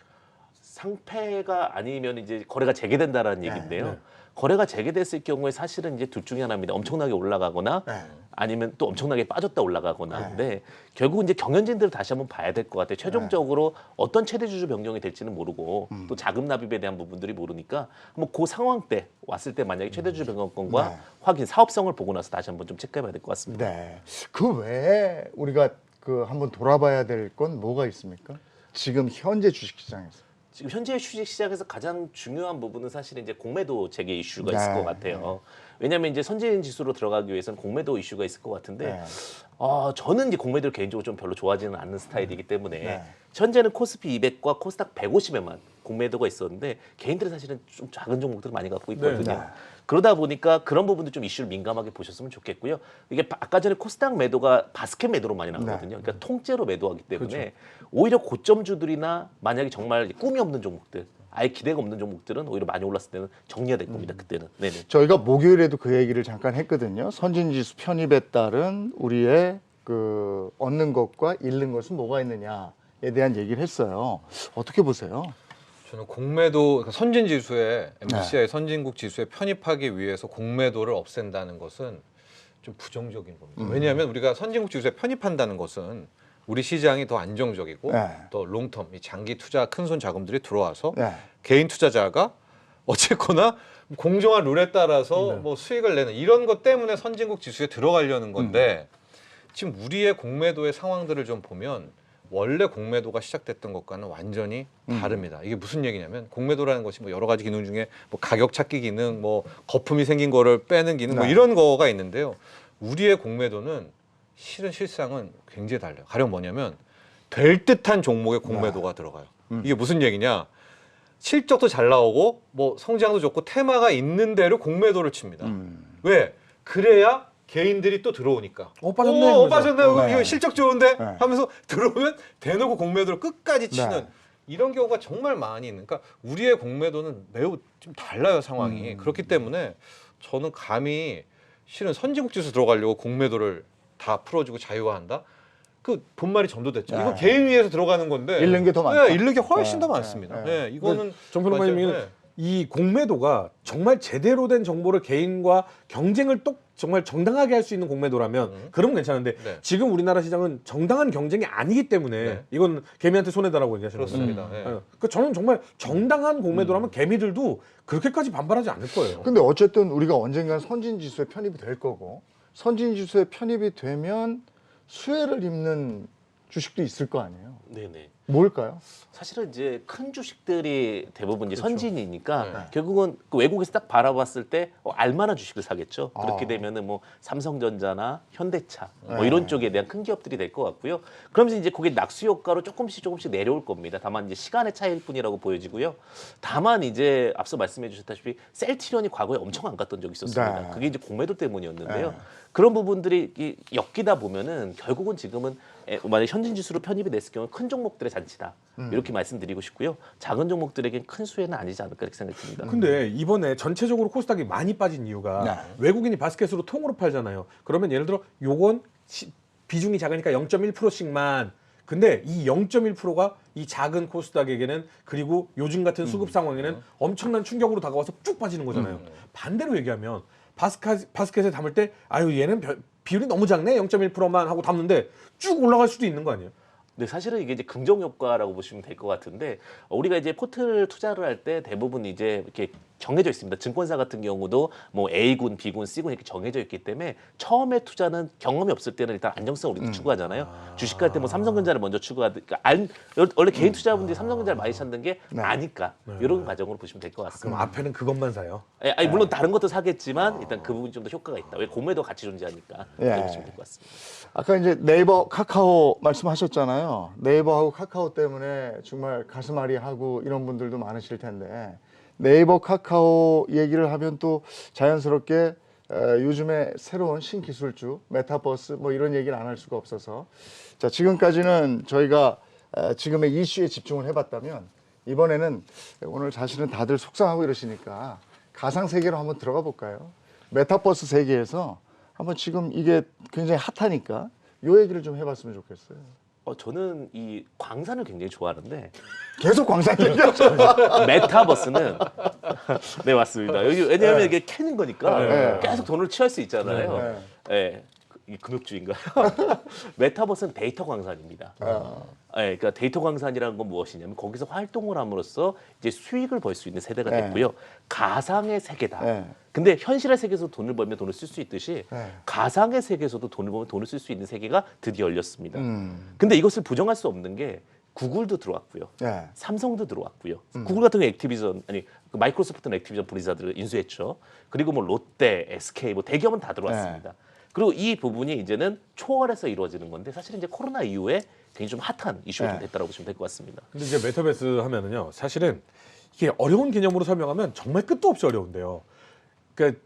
상패가 아니면 이제 거래가 재개된다라는 얘기인데요. 네. 거래가 재개됐을 경우에 사실은 이제 둘 중에 하나입니다. 엄청나게 올라가거나 네. 아니면 또 엄청나게 빠졌다 올라가거나. 근데 결국은 이제 경영진들을 다시 한번 봐야 될 것 같아요. 최종적으로 어떤 최대 주주 변경이 될지는 모르고 또 자금 납입에 대한 부분들이 모르니까 한번 그 상황 때 왔을 때 만약에 최대 주주 변경권과 네. 확인 사업성을 보고 나서 다시 한번 좀 체크해봐야 될 것 같습니다. 네. 그 외에 우리가 그 한번 돌아봐야 될 건 뭐가 있습니까? 지금 현재 주식시장에서. 지금 현재 주식 시장에서 가장 중요한 부분은 사실은 이제 공매도 재개 이슈가 있을 네. 것 같아요. 왜냐하면 이제 선진 지수로 들어가기 위해서는 공매도 이슈가 있을 것 같은데, 네. 저는 이제 공매도를 개인적으로 좀 별로 좋아하지는 않는 스타일이기 때문에 네. 현재는 코스피 200과 코스닥 150에만 공매도가 있었는데 개인들이 사실은 좀 작은 종목들을 많이 갖고 있거든요. 네. 그러다 보니까 그런 부분도 좀 이슈를 민감하게 보셨으면 좋겠고요. 이게 아까 전에 코스닥 매도가 바스켓 매도로 많이 나오거든요. 그러니까 통째로 매도하기 때문에 오히려 고점주들이나 만약에 정말 꿈이 없는 종목들, 아예 기대가 없는 종목들은 오히려 많이 올랐을 때는 정리가 될 겁니다. 그때는. 네네. 저희가 목요일에도 그 얘기를 잠깐 했거든요. 선진지수 편입에 따른 우리의 그 얻는 것과 잃는 것은 뭐가 있느냐에 대한 얘기를 했어요. 어떻게 보세요? 저는 공매도 그러니까 선진 지수에 MSCI 선진국 지수에 편입하기 위해서 공매도를 없앤다는 것은 좀 부정적인 겁니다. 왜냐하면 우리가 선진국 지수에 편입한다는 것은 우리 시장이 더 안정적이고 네. 더 롱텀, 이 장기 투자 큰손 자금들이 들어와서 네. 개인 투자자가 어쨌거나 공정한 룰에 따라서 뭐 수익을 내는 이런 것 때문에 선진국 지수에 들어가려는 건데 지금 우리의 공매도의 상황들을 좀 보면 원래 공매도가 시작됐던 것과는 완전히 다릅니다. 이게 무슨 얘기냐면 공매도라는 것이 뭐 여러 가지 기능 중에 뭐 가격 찾기 기능, 뭐 거품이 생긴 거를 빼는 기능, 뭐 네. 이런 거가 있는데요. 우리의 공매도는 실상은 굉장히 달라요. 가령 뭐냐면 될 듯한 종목의 공매도가 들어가요. 이게 무슨 얘기냐? 실적도 잘 나오고 뭐 성장도 좋고 테마가 있는 대로 공매도를 칩니다. 왜? 그래야 개인들이 또 들어오니까. 빠졌네. 오, 빠졌네. 네. 이거 실적 좋은데 네. 하면서 들어오면 대놓고 공매도를 끝까지 치는 네. 이런 경우가 정말 많이 있는. 그러니까 우리의 공매도는 매우 좀 달라요 상황이. 그렇기 때문에 저는 감히 실은 선진국 지수 들어가려고 공매도를 다 풀어주고 자유화한다. 그 본말이 전도됐죠. 이거 네. 개인 위해서 들어가는 건데 잃는 게 더 많다. 네, 잃는 게 훨씬 더 네, 많습니다. 네, 네, 이거는 정평론가님이 맞아요. 네. 이 공매도가 정말 제대로 된 정보를 개인과 경쟁을 또 정말 정당하게 할 수 있는 공매도라면 그러면 괜찮은데 네. 지금 우리나라 시장은 정당한 경쟁이 아니기 때문에 네. 이건 개미한테 손해다라고 얘기하시는 거죠. 그렇습니다. 네. 그 저는 정말 정당한 공매도라면 개미들도 그렇게까지 반발하지 않을 거예요. 근데 어쨌든 우리가 언젠간 선진지수에 편입이 될 거고 선진지수에 편입이 되면 수혜를 입는 주식도 있을 거 아니에요. 네네. 뭘까요? 사실은 이제 큰 주식들이 대부분 이제 선진이니까 네. 결국은 그 외국에서 딱 바라봤을 때 알만한 주식을 사겠죠. 그렇게 아. 되면은 뭐 삼성전자나 현대차 뭐 네. 이런 쪽에 대한 큰 기업들이 될 것 같고요. 그러면서 이제 그게 낙수 효과로 조금씩 내려올 겁니다. 다만 이제 시간의 차이일 뿐이라고 보여지고요. 다만 이제 앞서 말씀해 주셨다시피 셀트리온이 과거에 엄청 안 갔던 적이 있었습니다. 네. 그게 이제 공매도 때문이었는데요. 네. 그런 부분들이 엮이다 보면은 결국은 지금은 만약 현진 지수로 편입이 됐을 경우 큰 종목들의 잔치다 이렇게 말씀드리고 싶고요. 작은 종목들에겐 큰 수혜는 아니지 않을까 이렇게 생각이 듭니다. 근데 이번에 전체적으로 코스닥이 많이 빠진 이유가 네. 외국인이 바스켓으로 통으로 팔잖아요. 그러면 예를 들어 요건 비중이 작으니까 0.1%씩만. 근데 이 0.1%가 이 작은 코스닥에게는 그리고 요즘 같은 수급 상황에는 엄청난 충격으로 다가와서 쭉 빠지는 거잖아요. 반대로 얘기하면 바스켓에 담을 때 아유 얘는 비율이 너무 작네 0.1%만 하고 담는데 쭉 올라갈 수도 있는 거 아니에요? 네, 사실은 이게 이제 긍정 효과라고 보시면 될 것 같은데 우리가 이제 포트를 투자를 할 때 대부분 이제 이렇게 정해져 있습니다. 증권사 같은 경우도 뭐 A군, B군, C군 이렇게 정해져 있기 때문에 처음에 투자는 경험이 없을 때는 일단 안정성을 우리도 추구하잖아요. 주식할 때 뭐 삼성전자를 먼저 추구하니까 원래 개인 투자분들이 삼성전자를 많이 찾는 게 아니까 이런 과정으로 보시면 될 것 그럼 같습니다. 앞에는 그것만 사요. 아니, 물론 다른 것도 사겠지만 일단 그 부분이 좀 더 효과가 있다. 왜 공매도 같이 존재하니까 예. 이렇게 보시면 될 것 같습니다. 아까 이제 네이버, 카카오 말씀하셨잖아요. 네이버하고 카카오 때문에 정말 가슴앓이하고 이런 분들도 많으실 텐데 네이버, 카카오 얘기를 하면 또 자연스럽게 요즘에 새로운 신기술주, 메타버스 뭐 이런 얘기를 안 할 수가 없어서 자 지금까지는 저희가 지금의 이슈에 집중을 해봤다면 이번에는 오늘 사실은 다들 속상하고 이러시니까 가상 세계로 한번 들어가 볼까요? 메타버스 세계에서 한번 지금 이게 굉장히 핫하니까 요 얘기를 좀 해봤으면 좋겠어요. 저는 이 광산을 굉장히 좋아하는데 계속 광산 얘기하죠. 메타버스는 네 맞습니다. 여기 왜냐하면 네. 이게 캐는 거니까 네. 계속 돈을 취할 수 있잖아요. 예. 이 금욕주인가요? 메타버스는 데이터 광산입니다. 예, 그러니까 데이터 광산이라는 건 무엇이냐면 거기서 활동을 함으로써 이제 수익을 벌 수 있는 세대가 네. 됐고요. 가상의 세계다. 네. 근데 현실의 세계에서 돈을 벌면 돈을 쓸 수 있듯이 네. 가상의 세계에서도 돈을 벌면 돈을 쓸 수 있는 세계가 드디어 열렸습니다. 근데 이것을 부정할 수 없는 게 구글도 들어왔고요. 네. 삼성도 들어왔고요. 구글 같은 경우 액티비전 아니 그 마이크로소프트는 액티비전 블리자드를 인수했죠. 그리고 뭐 롯데, SK 뭐 대기업은 다 들어왔습니다. 그리고 이 부분이 이제는 초월해서 이루어지는 건데 사실 이제 코로나 이후에 굉장히 좀 핫한 이슈가 좀 됐다고 보시면 될 것 같습니다. 근데 이제 메타버스 하면은요, 사실은 이게 어려운 개념으로 설명하면 정말 끝도 없이 어려운데요. 그러니까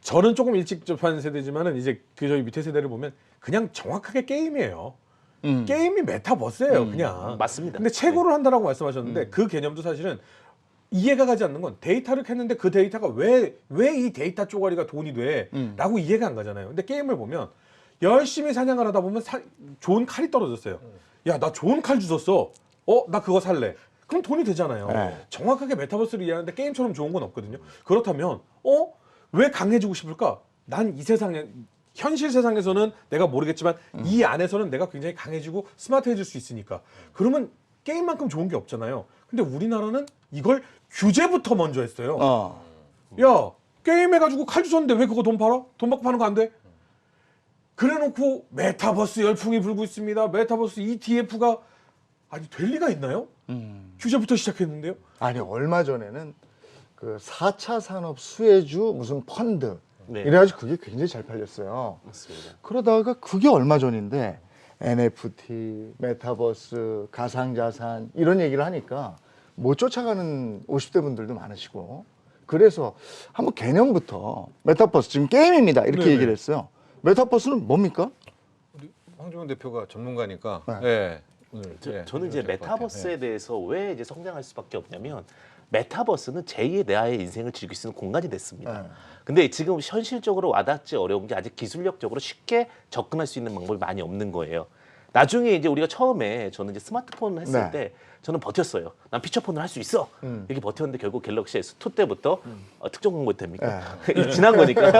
저는 조금 일찍 접한 세대지만은 이제 그 저희 밑에 세대를 보면 그냥 정확하게 게임이에요. 게임이 메타버스예요, 그냥. 맞습니다. 근데 최고를 한다라고 말씀하셨는데 그 개념도 사실은 이해가 가지 않는 건 데이터를 캤는데 그 데이터가 왜 이 데이터 쪼가리가 돈이 돼? 라고 이해가 안 가잖아요. 근데 게임을 보면 열심히 사냥을 하다 보면 좋은 칼이 떨어졌어요. 야, 나 좋은 칼 주웠어. 나 그거 살래. 그럼 돈이 되잖아요. 네. 정확하게 메타버스를 이해하는데 게임처럼 좋은 건 없거든요. 그렇다면 왜 강해지고 싶을까? 난 이 세상에 현실 세상에서는 내가 모르겠지만 이 안에서는 내가 굉장히 강해지고 스마트해질 수 있으니까. 그러면 게임만큼 좋은 게 없잖아요. 근데 우리나라는 이걸 규제부터 먼저 했어요. 야, 게임해가지고 칼 주웠는데 왜 그거 돈 팔아? 돈 받고 파는 거 안 돼? 그래놓고 메타버스 열풍이 불고 있습니다. 메타버스 ETF가 아니 될 리가 있나요? 규제부터 시작했는데요. 아니 얼마 전에는 그 4차 산업 수혜주 무슨 펀드 네. 이래가지고 그게 굉장히 잘 팔렸어요. 맞습니다. 그러다가 그게 얼마 전인데 NFT, 메타버스, 가상자산 이런 얘기를 하니까 못 쫓아가는 50대 분들도 많으시고 그래서 한번 개념부터 메타버스 지금 게임입니다 이렇게 네네. 얘기를 했어요. 메타버스는 뭡니까? 우리 황종원 대표가 전문가니까. 네. 네. 오늘 저는 이제 될것 같아요. 메타버스에 대해서 왜 이제 성장할 수밖에 없냐면 메타버스는 제2의 나의 인생을 즐길 수 있는 공간이 됐습니다. 네. 근데 지금 현실적으로 와닿지 어려운 게 아직 기술력적으로 쉽게 접근할 수 있는 방법이 많이 없는 거예요. 나중에 이제 우리가 처음에 저는 이제 스마트폰을 했을 네. 때 저는 버텼어요. 난 피처폰을 할 수 있어. 이렇게 버텼는데 결국 갤럭시 S2 때부터 특정 공부 됩니까? 지난 거니까.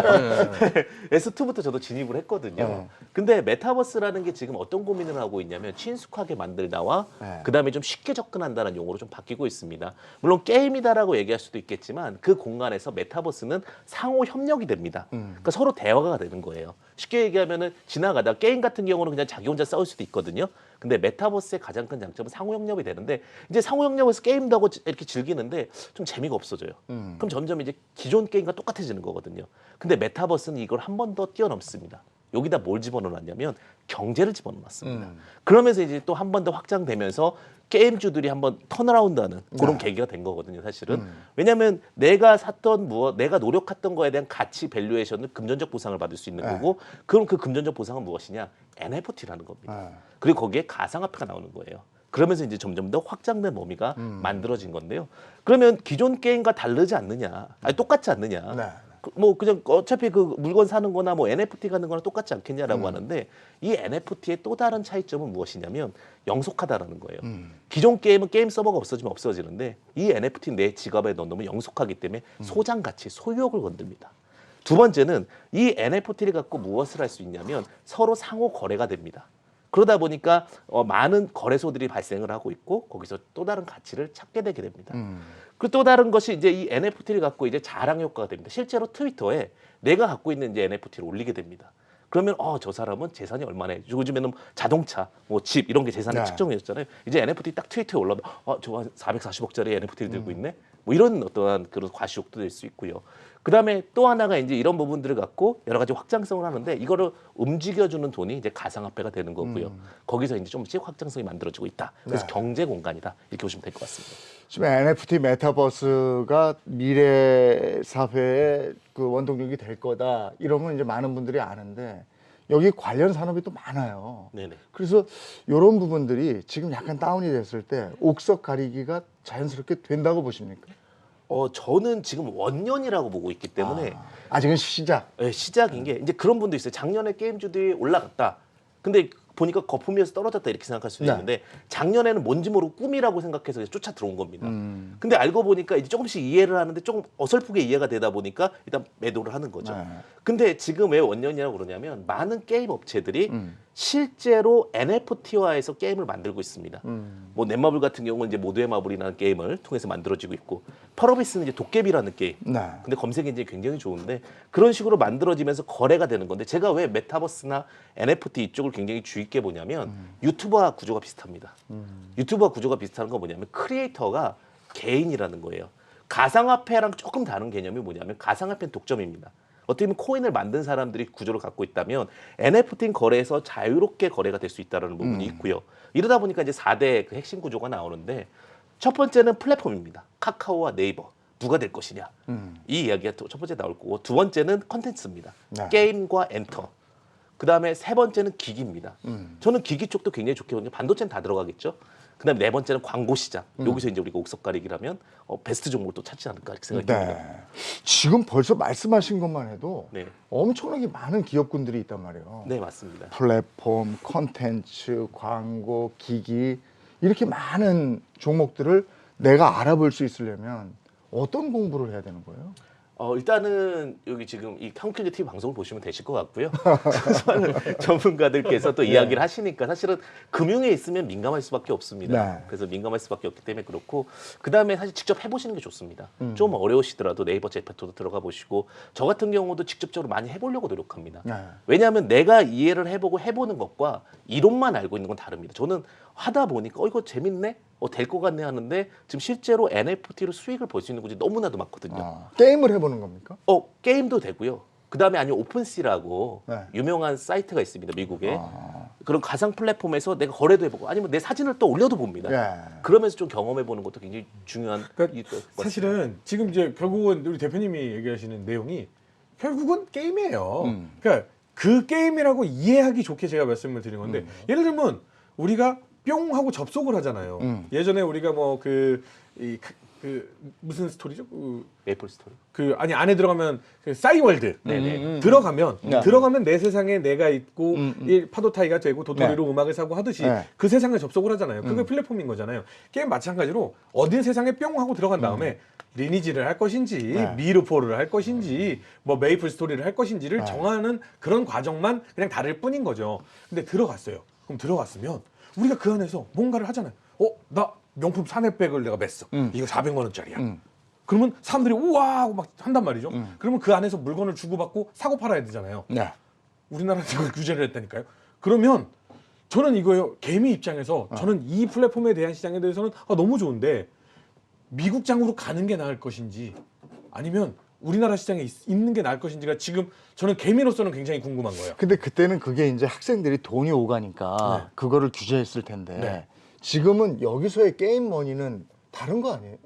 S2부터 저도 진입을 했거든요. 네. 근데 메타버스라는 게 지금 어떤 고민을 하고 있냐면 친숙하게 만들다와 네. 그다음에 좀 쉽게 접근한다는 용어로 좀 바뀌고 있습니다. 물론 게임이다라고 얘기할 수도 있겠지만 그 공간에서 메타버스는 상호 협력이 됩니다. 그러니까 서로 대화가 되는 거예요. 쉽게 얘기하면은 지나가다 게임 같은 경우는 그냥 자기 혼자 싸울 수도 있거든요. 근데 메타버스의 가장 큰 장점은 상호 협력이 되는데 이제 상호 협력에서 게임도 하고 이렇게 즐기는데 좀 재미가 없어져요. 그럼 점점 이제 기존 게임과 똑같아지는 거거든요. 근데 메타버스는 이걸 한 번 더 뛰어넘습니다. 여기다 뭘 집어넣었냐면 경제를 집어넣었습니다. 그러면서 이제 또 한 번 더 확장되면서 게임주들이 한번 턴어라운드하는 그런 계기가 된 거거든요, 사실은. 왜냐하면 내가 샀던 내가 노력했던 거에 대한 가치 밸류에이션은 금전적 보상을 받을 수 있는 거고, 그럼 그 금전적 보상은 무엇이냐? NFT라는 겁니다. 그리고 거기에 가상화폐가 나오는 거예요. 그러면서 이제 점점 더 확장된 범위가 만들어진 건데요. 그러면 기존 게임과 다르지 않느냐? 아니 똑같지 않느냐? 네. 뭐 그냥 어차피 그 물건 사는 거나 뭐 NFT 가는 거나 똑같지 않겠냐라고 하는데 이 NFT의 또 다른 차이점은 무엇이냐면 영속하다라는 거예요. 기존 게임은 게임 서버가 없어지면 없어지는데 이 NFT 내 지갑에 넣으면 영속하기 때문에 소장 가치, 소유욕을 건듭니다. 두 번째는 이 NFT를 갖고 무엇을 할 수 있냐면 서로 상호 거래가 됩니다. 그러다 보니까 많은 거래소들이 발생을 하고 있고 거기서 또 다른 가치를 찾게 되게 됩니다. 그 또 다른 것이 이제 이 NFT를 갖고 이제 자랑 효과가 됩니다. 실제로 트위터에 내가 갖고 있는 이제 NFT를 올리게 됩니다. 그러면 저 사람은 재산이 얼마나 요즘에는 자동차, 뭐 집 이런 게 재산이 네. 측정해졌잖아요. 이제 NFT 딱 트위터에 올라오면 저 한 440억짜리 NFT를 들고 있네. 뭐 이런 어떠한 그런 과시욕도 될 수 있고요. 그다음에 또 하나가 이제 이런 부분들을 갖고 여러 가지 확장성을 하는데 이거를 움직여주는 돈이 이제 가상화폐가 되는 거고요. 거기서 이제 좀씩 확장성이 만들어지고 있다. 그래서 네. 경제 공간이다. 이렇게 보시면 될 것 같습니다. 지금 NFT 메타버스가 미래 사회의 그 원동력이 될 거다. 이러면 이제 많은 분들이 아는데 여기 관련 산업이 또 많아요. 네네. 그래서 이런 부분들이 지금 약간 다운이 됐을 때 옥석 가리기가 자연스럽게 된다고 보십니까? 저는 지금 원년이라고 보고 있기 때문에 아직은 시작. 예, 시작인 게 이제 그런 분도 있어요. 작년에 게임주들이 올라갔다. 근데 보니까 거품위에서 떨어졌다 이렇게 생각할 수도 네. 있는데 작년에는 뭔지 모르고 꿈이라고 생각해서 그냥 쫓아 들어온 겁니다. 근데 알고 보니까 이제 조금씩 이해를 하는데 조금 어설프게 이해가 되다 보니까 일단 매도를 하는 거죠. 네. 근데 지금 왜 원년이라고 그러냐면 많은 게임 업체들이 실제로 NFT화해서 게임을 만들고 있습니다. 뭐 넷마블 같은 경우는 이제 모두의 마블이라는 게임을 통해서 만들어지고 있고 펄어비스는 이제 도깨비라는 게임. 네. 근데 검색 엔진이 굉장히 좋은데 그런 식으로 만들어지면서 거래가 되는 건데 제가 왜 메타버스나 NFT 이쪽을 굉장히 주의 있게 보냐면 유튜버 구조가 비슷합니다. 유튜버 구조가 비슷한 건 뭐냐면 크리에이터가 개인이라는 거예요. 가상화폐랑 조금 다른 개념이 뭐냐면 가상화폐는 독점입니다. 어떻게 보면 코인을 만든 사람들이 구조를 갖고 있다면 NFT 거래에서 자유롭게 거래가 될 수 있다는 부분이 있고요. 이러다 보니까 이제 4대 그 핵심 구조가 나오는데 첫 번째는 플랫폼입니다. 카카오와 네이버. 누가 될 것이냐. 이 이야기가 첫 번째 나올 거고 두 번째는 컨텐츠입니다. 네. 게임과 엔터. 그다음에 세 번째는 기기입니다. 저는 기기 쪽도 굉장히 좋게 보는데 반도체는 다 들어가겠죠. 그다음에 네 번째는 광고 시장. 여기서 이제 우리가 옥석 가리기라면 베스트 종목을 또 찾지 않을까 이렇게 생각이 듭니다. 네. 지금 벌써 말씀하신 것만 해도 네. 엄청나게 많은 기업군들이 있단 말이에요. 네, 맞습니다. 플랫폼, 컨텐츠, 광고, 기기 이렇게 많은 종목들을 내가 알아볼 수 있으려면 어떤 공부를 해야 되는 거예요? 일단은 여기 지금 이 한국경제 TV 방송을 보시면 되실 것 같고요. 수많은 전문가들께서 또 이야기를 하시니까 사실은 금융에 있으면 민감할 수밖에 없습니다. 네. 그래서 민감할 수밖에 없기 때문에 그렇고 그 다음에 사실 직접 해보시는 게 좋습니다. 좀 어려우시더라도 네이버 제페토도 들어가 보시고 저 같은 경우도 직접적으로 많이 해보려고 노력합니다. 네. 왜냐하면 내가 이해를 해보고 해보는 것과 이론만 알고 있는 건 다릅니다. 저는 하다 보니까 이거 재밌네? 될 것 같네 하는데 지금 실제로 NFT로 수익을 볼 수 있는 곳이 너무나도 많거든요. 게임을 해보는 겁니까? 게임도 되고요. 그 다음에 아니면 오픈씨라고 네. 유명한 사이트가 있습니다. 미국에. 그런 가상 플랫폼에서 내가 거래도 해보고 아니면 내 사진을 또 올려도 봅니다. 예. 그러면서 좀 경험해보는 것도 굉장히 중요한 그러니까 일일 것 같습니다. 사실은 지금 이제 결국은 우리 대표님이 얘기하시는 내용이 결국은 게임이에요. 그러니까 그 게임이라고 이해하기 좋게 제가 말씀을 드린 건데 예를 들면 우리가 뿅 하고 접속을 하잖아요. 예전에 우리가 뭐 그 무슨 스토리죠? 메이플 스토리. 아니 안에 들어가면 그 싸이월드 들어가면 내 세상에 내가 있고 이 파도타이가 되고 도토리로 음악을 사고 하듯이 네. 그 세상에 접속을 하잖아요. 그게 플랫폼인 거잖아요. 게임 마찬가지로 어딘 세상에 뿅 하고 들어간 다음에 리니지를 할 것인지 네. 미르포를 할 것인지 뭐 메이플 스토리를 할 것인지를 정하는 그런 과정만 그냥 다를 뿐인 거죠. 근데 들어갔어요. 그럼 들어갔으면 우리가 그 안에서 뭔가를 하잖아요. 나 명품 샤넬백을 내가 맸어. 이거 400만 원짜리야. 그러면 사람들이 우와 하고 막 한단 말이죠. 그러면 그 안에서 물건을 주고받고 사고 팔아야 되잖아요. 네. 우리나라는 그걸 규제를 했다니까요. 그러면 저는 이거요. 개미 입장에서 저는 이 플랫폼에 대한 시장에 대해서는 너무 좋은데 미국장으로 가는 게 나을 것인지 아니면 우리나라 시장에 있는 게 나을 것인지가 지금 저는 개미로서는 굉장히 궁금한 거예요. 근데 그때는 그게 이제 학생들이 돈이 오가니까 네. 그거를 규제했을 텐데 네. 지금은 여기서의 게임 머니는 다른 거 아니에요?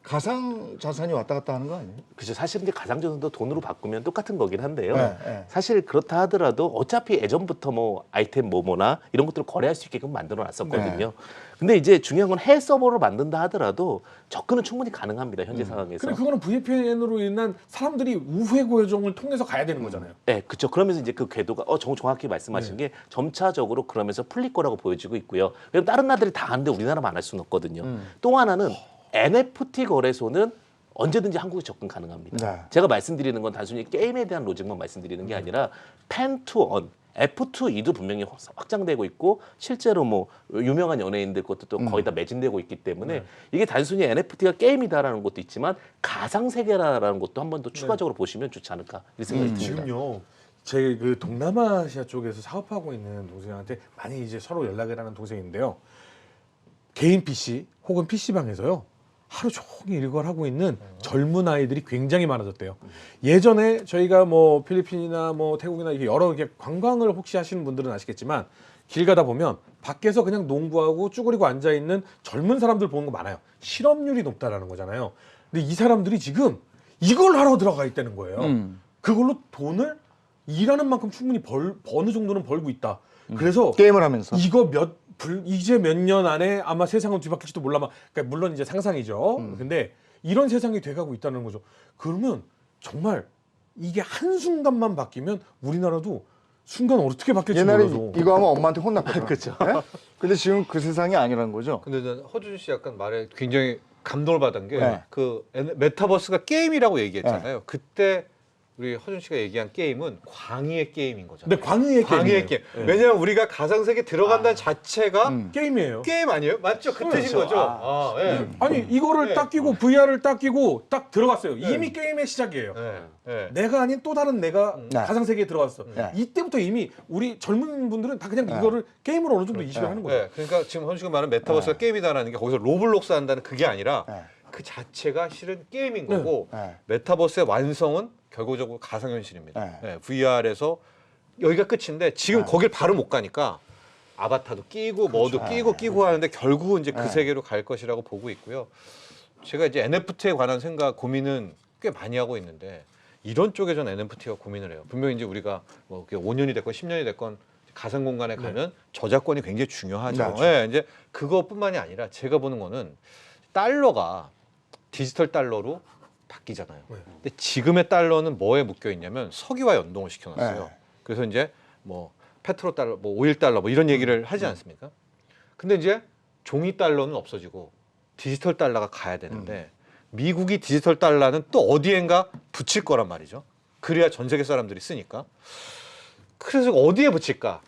가상 자산이 왔다 갔다 하는 거 아니에요? 그죠. 사실 이제 가상자산도 돈으로 바꾸면 똑같은 거긴 한데요. 네, 네. 사실 그렇다 하더라도 어차피 예전부터 뭐 아이템 뭐뭐나 이런 것들을 거래할 수 있게끔 만들어 놨었거든요. 네. 근데 이제 중요한 건 해외 서버를 만든다 하더라도 접근은 충분히 가능합니다. 현재 상황에서. 근데 그거는 VPN으로 인한 사람들이 우회 고정을 통해서 가야 되는 거잖아요. 네, 그렇죠. 그러면서 이제 그 궤도가 정확히 말씀하신 게 점차적으로 그러면서 풀릴 거라고 보여지고 있고요. 왜냐면 다른 나라들이 다 하는데 우리나라만 안 할 수는 없거든요. 또 하나는 NFT 거래소는 언제든지 한국에 접근 가능합니다. 네. 제가 말씀드리는 건 단순히 게임에 대한 로직만 말씀드리는 게 아니라 pen to earn, F2E도 분명히 확장되고 있고 실제로 뭐 유명한 연예인들 것도 또 거의 다 매진되고 있기 때문에 이게 단순히 NFT가 게임이다라는 것도 있지만 가상 세계라는 것도 한 번 더 추가적으로 보시면 좋지 않을까 이런 생각이 듭니다. 지금요. 제 그 동남아시아 쪽에서 사업하고 있는 동생한테 많이 이제 서로 연락을 하는 동생인데요. 개인 PC 혹은 PC방에서요. 하루 종일 이걸 하고 있는 젊은 아이들이 굉장히 많아졌대요. 예전에 저희가 뭐 필리핀이나 뭐 태국이나 이렇게 여러 개 관광을 혹시 하시는 분들은 아시겠지만 길 가다 보면 밖에서 그냥 농구하고 쭈그리고 앉아 있는 젊은 사람들 보는 거 많아요. 실업률이 높다라는 거잖아요. 근데 이 사람들이 지금 이걸 하러 들어가 있다는 거예요. 그걸로 돈을 일하는 만큼 충분히 어느 정도는 벌고 있다. 그래서 게임을 하면서. 이거 이제 몇 년 안에 아마 세상은 뒤바뀔지도 몰라. 그러니까 물론 이제 상상이죠. 근데 이런 세상이 돼가고 있다는 거죠. 그러면 정말 이게 한순간만 바뀌면 우리나라도 순간 어떻게 바뀔지 옛날에 몰라서. 이거 하면 엄마한테 혼났거든. 그렇죠. 네? 근데 지금 그 세상이 아니라는 거죠. 근데 저는 허준 씨 약간 말에 굉장히 감동을 받은 게 네. 그 메타버스가 게임이라고 얘기했잖아요. 그때 우리 허준 씨가 얘기한 게임은 광의의 게임인 거잖아요. 근데 광의의 광의의 게임이에요. 게임. 네. 왜냐면 우리가 가상세계 들어간다는 자체가 게임이에요. 게임 아니에요? 맞죠? 그 뜻인 그렇죠. 거죠. 예. 아니 이거를 네. 딱 끼고 VR을 딱 끼고 딱 들어갔어요. 이미 게임의 시작이에요. 예. 예. 내가 아닌 또 다른 내가 네. 가상 세계에 들어왔어. 네. 이때부터 이미 우리 젊은 분들은 다 그냥 이거를 게임으로 어느 정도 인식을 하는 거예요. 예. 그러니까 지금 허준 씨가 말하는 메타버스가 게임이다라는 게 거기서 로블록스 한다는 그게 아니라 네. 그 자체가 실은 게임인 거고 네. 메타버스의 완성은 결국적으로 가상현실입니다. 네. 예, VR에서 여기가 끝인데 지금 거길 바로 못 가니까 아바타도 끼고 뭐도 끼고 하는데 결국은 이제 그 세계로 갈 것이라고 보고 있고요. 제가 이제 NFT에 관한 생각 고민은 꽤 많이 하고 있는데 이런 쪽에 전 NFT가 고민을 해요. 분명히 이제 우리가 뭐 5년이 됐건 10년이 됐건 가상 공간에 가면 저작권이 굉장히 중요하죠. 네. 예, 이제 그것뿐만이 아니라 제가 보는 거는 달러가 디지털 달러로 바뀌잖아요. 근데 지금의 달러는 뭐에 묶여 있냐면 석유와 연동을 시켜놨어요. 네. 그래서 이제 뭐 페트로 달러, 뭐 오일 달러 뭐 이런 얘기를 하지 않습니까? 근데 이제 종이 달러는 없어지고 디지털 달러가 가야 되는데 미국이 디지털 달러는 또 어디엔가 붙일 거란 말이죠. 그래야 전 세계 사람들이 쓰니까. 그래서 어디에 붙일까?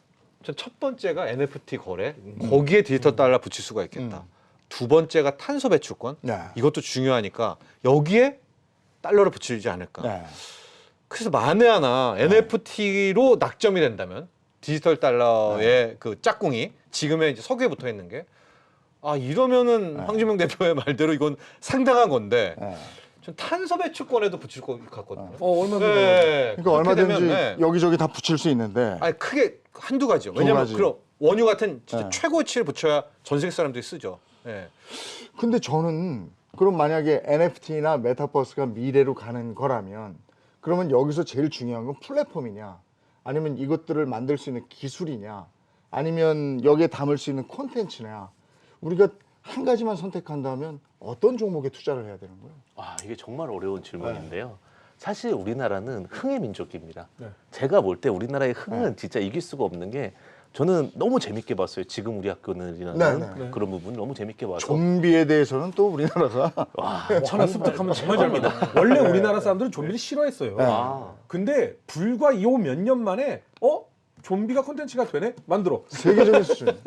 전 첫 번째가 NFT 거래, 거기에 디지털 달러 붙일 수가 있겠다. 두 번째가 탄소 배출권, 네. 이것도 중요하니까 여기에 달러를 붙이지 않을까. 네. 그래서 만에 하나 NFT로 낙점이 된다면 디지털 달러의 그 짝꿍이 지금의 이제 석유에 붙어 있는 게 이러면은 황준명 대표의 말대로 이건 상당한 건데 네. 전 탄소 배출권에도 붙일 것 같거든요. 얼마든지. 네, 그러니까 그렇게 얼마든지 되면, 네. 여기저기 다 붙일 수 있는데. 아니 크게 한두 가지요. 왜냐면 가지. 그런 원유 같은 진짜 네. 최고치를 붙여야 전 세계 사람들이 쓰죠. 네. 근데 저는 그럼 만약에 NFT나 메타버스가 미래로 가는 거라면 그러면 여기서 제일 중요한 건 플랫폼이냐 아니면 이것들을 만들 수 있는 기술이냐 아니면 여기에 담을 수 있는 콘텐츠냐 우리가 한 가지만 선택한다면 어떤 종목에 투자를 해야 되는 거예요? 이게 정말 어려운 질문인데요. 사실 우리나라는 흥의 민족입니다. 네. 제가 볼 때 우리나라의 흥은 진짜 이길 수가 없는 게 저는 너무 재밌게 봤어요. 지금 우리 학교는이라는 네, 네. 그런 부분 너무 재밌게 봐서 좀비에 대해서는 또 우리나라가 천하 습득하면 정말 잘합니다. 원래 우리나라 사람들은 좀비를 싫어했어요. 네. 근데 불과 요 몇 년 만에 좀비가 콘텐츠가 되네? 만들어. 세계적인 수준.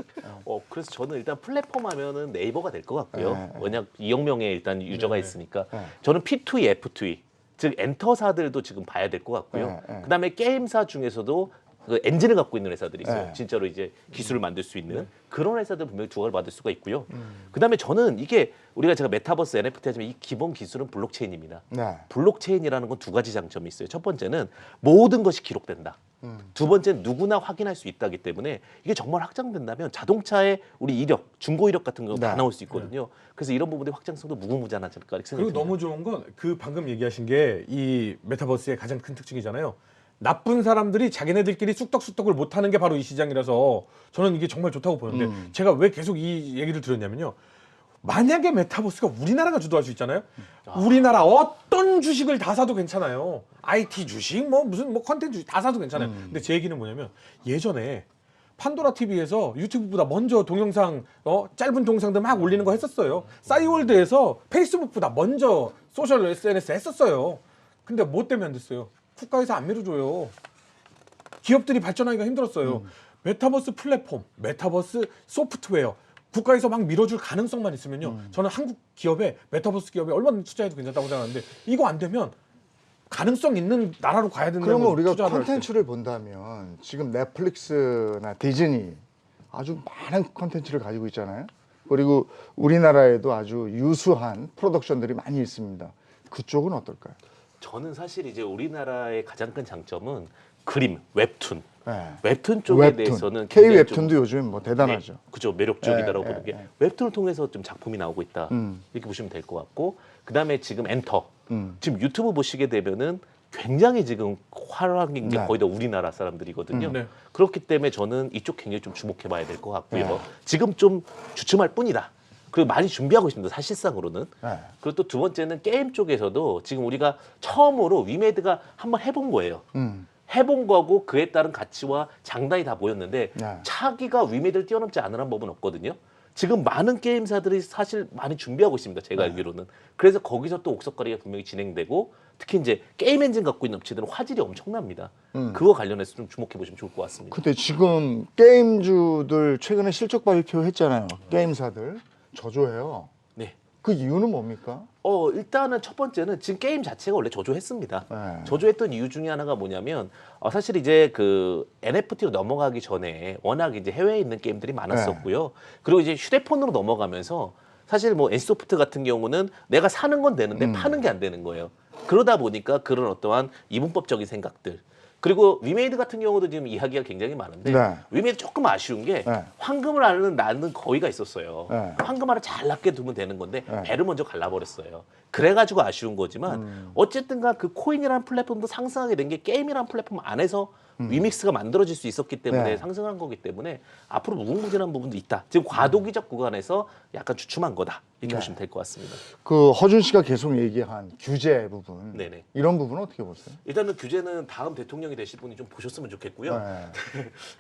그래서 저는 일단 플랫폼 하면은 네이버가 될 것 같고요. 네, 네. 워낙 2억 명의 일단 유저가 있으니까 네. 저는 P2E, F2E 즉 엔터사들도 지금 봐야 될 것 같고요. 네, 네. 그다음에 게임사 중에서도 그 엔진을 갖고 있는 회사들이 있어요. 네. 진짜로 이제 기술을 만들 수 있는 그런 회사들 분명히 두각을 받을 수가 있고요. 그다음에 저는 이게 제가 메타버스 NFT 하지만 이 기본 기술은 블록체인입니다. 네. 블록체인이라는 건 두 가지 장점이 있어요. 첫 번째는 모든 것이 기록된다. 두 번째는 누구나 확인할 수 있다기 때문에 이게 정말 확장된다면 자동차의 우리 이력, 중고 이력 같은 거 다 네. 나올 수 있거든요. 그래서 이런 부분의 확장성도 무궁무진하지 않을까 이렇게 그리고 생각합니다. 너무 좋은 건 그 방금 얘기하신 게 이 메타버스의 가장 큰 특징이잖아요. 나쁜 사람들이 자기네들끼리 쑥떡쑥떡을 못하는 게 바로 이 시장이라서 저는 이게 정말 좋다고 보는데 제가 왜 계속 이 얘기를 드렸냐면요. 만약에 메타버스가 우리나라가 주도할 수 있잖아요. 우리나라 어떤 주식을 다 사도 괜찮아요. IT 주식, 무슨 컨텐츠 주식 다 사도 괜찮아요. 근데 제 얘기는 뭐냐면 예전에 판도라 TV에서 유튜브보다 먼저 동영상, 짧은 동영상들 막 올리는 거 했었어요. 싸이월드에서 페이스북보다 먼저 소셜 SNS 했었어요. 근데 뭐 때문에 안 됐어요? 국가에서 안 밀어줘요. 기업들이 발전하기가 힘들었어요. 메타버스 플랫폼, 메타버스 소프트웨어, 국가에서 막 밀어줄 가능성만 있으면요. 저는 한국 기업에, 메타버스 기업에 얼마든지 투자해도 괜찮다고 생각하는데 이거 안 되면 가능성 있는 나라로 가야 된다는 그러면 우리가 투자를 할 때. 콘텐츠를 본다면 지금 넷플릭스나 디즈니 아주 많은 콘텐츠를 가지고 있잖아요. 그리고 우리나라에도 아주 유수한 프로덕션들이 많이 있습니다. 그쪽은 어떨까요? 저는 사실 이제 우리나라의 가장 큰 장점은 그림, 웹툰. 네. 웹툰 쪽에 웹툰. 대해서는 K 굉장히 웹툰도 요즘 뭐 대단하죠. 네, 그죠. 매력적이다라고 예, 보는 게 예. 웹툰을 통해서 좀 작품이 나오고 있다. 이렇게 보시면 될 것 같고 그다음에 지금 엔터. 지금 유튜브 보시게 되면은 굉장히 지금 활약인 게 네. 거의 다 우리나라 사람들이거든요. 네. 그렇기 때문에 저는 이쪽 굉장히 좀 주목해 봐야 될 것 같고요. 네. 지금 좀 주춤할 뿐이다. 그리고 많이 준비하고 있습니다. 사실상으로는. 네. 그리고 또 두 번째는 게임 쪽에서도 지금 우리가 처음으로 위메드가 한번 해본 거예요. 해본 거고 그에 따른 가치와 장단이 다 보였는데 네. 차기가 위메드를 뛰어넘지 않으란 법은 없거든요. 지금 많은 게임사들이 사실 많이 준비하고 있습니다. 제가 알기로는. 그래서 거기서 또 옥석거리가 분명히 진행되고 특히 이제 게임 엔진 갖고 있는 업체들은 화질이 엄청납니다. 그거 관련해서 좀 주목해 보시면 좋을 것 같습니다. 근데 지금 게임주들 최근에 실적 발표했잖아요. 게임사들 저조해요. 네. 그 이유는 뭡니까? 일단은 첫 번째는 지금 게임 자체가 원래 저조했습니다. 네. 저조했던 이유 중에 하나가 뭐냐면 사실 이제 그 NFT로 넘어가기 전에 워낙 이제 해외에 있는 게임들이 많았었고요. 그리고 이제 휴대폰으로 넘어가면서 사실 뭐 NC소프트 같은 경우는 내가 사는 건 되는데 파는 게 안 되는 거예요. 그러다 보니까 그런 어떠한 이분법적인 생각들 그리고 위메이드 같은 경우도 지금 이야기가 굉장히 많은데 네. 위메이드 조금 아쉬운 게 네. 황금을 앓는 나는 거위가 있었어요. 네. 황금알을 잘 낳게 두면 되는 건데 네. 배를 먼저 갈라버렸어요. 그래가지고 아쉬운 거지만 어쨌든간 그 코인이라는 플랫폼도 상승하게 된 게 게임이라는 플랫폼 안에서 위믹스가 만들어질 수 있었기 때문에 네. 상승한 거기 때문에 앞으로 무궁무진한 부분도 있다. 지금 과도기적 구간에서 약간 주춤한 거다. 이렇게 네. 보시면 될 것 같습니다. 그 허준 씨가 계속 얘기한 규제 부분, 네네. 이런 부분은 어떻게 보세요? 일단은 규제는 다음 대통령이 되실 분이 좀 보셨으면 좋겠고요. 네.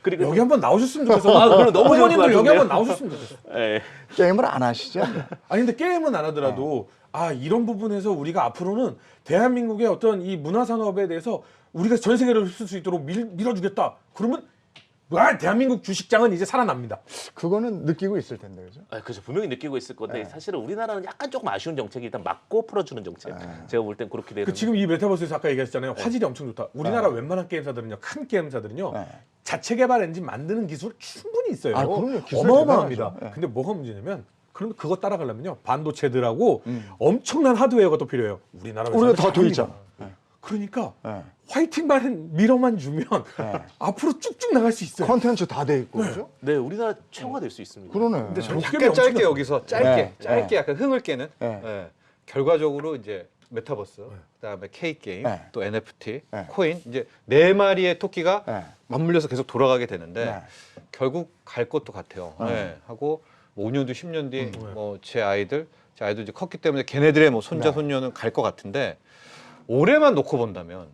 그리고 여기 한번 나오셨으면 좋겠어. 아, 그럼 너무 좋을 것 부모님들 여기 같은데요? 한번 나오셨으면 좋겠어. 예. 게임을 안 하시죠? 아니 근데 게임은 안 하더라도 이런 부분에서 우리가 앞으로는 대한민국의 어떤 이 문화 산업에 대해서 우리가 전 세계를 휩쓸 수 있도록 밀어주겠다. 그러면 대한민국 주식장은 이제 살아납니다. 그거는 느끼고 있을 텐데, 그죠? 그렇죠. 분명히 느끼고 있을 건데 네. 사실은 우리나라는 약간 조금 아쉬운 정책이 일단 막고 풀어주는 정책. 제가 볼 땐 그렇게 되는. 지금 이 메타버스에서 아까 얘기하셨잖아요. 화질이 엄청 좋다. 우리나라 웬만한 게임사들은요, 큰 게임사들은요, 네. 자체 개발 엔진 만드는 기술 충분히 있어요. 아, 그럼요. 기술 어마어마합니다. 대단하죠. 네. 근데 뭐가 문제냐면, 그러면 그거 따라가려면요, 반도체들하고 엄청난 하드웨어가 또 필요해요. 우리나라 우리가 회사는 다 돼 잘합니다. 있잖아. 그러니까 네. 화이팅만 밀어만 주면 앞으로 쭉쭉 나갈 수 있어요. 컨텐츠 다 돼 있고, 그죠? 네, 우리나라 최고가 될 수 있습니다. 그러네. 근데 저- 약간 짧게 여기서 짧게 네. 짧게 약간 흥을 깨는 네. 예. 결과적으로 이제 메타버스 그다음에 K 게임 네. 또 NFT 네. 코인 이제 네 마리의 토끼가 네. 맞물려서 계속 돌아가게 되는데 네. 결국 갈 것도 같아요. 예. 하고 뭐 5년 뒤 10년 뒤 뭐 제 아이들 이제 컸기 때문에 걔네들의 뭐 손자 네. 손녀는 갈 것 같은데 올해만 놓고 본다면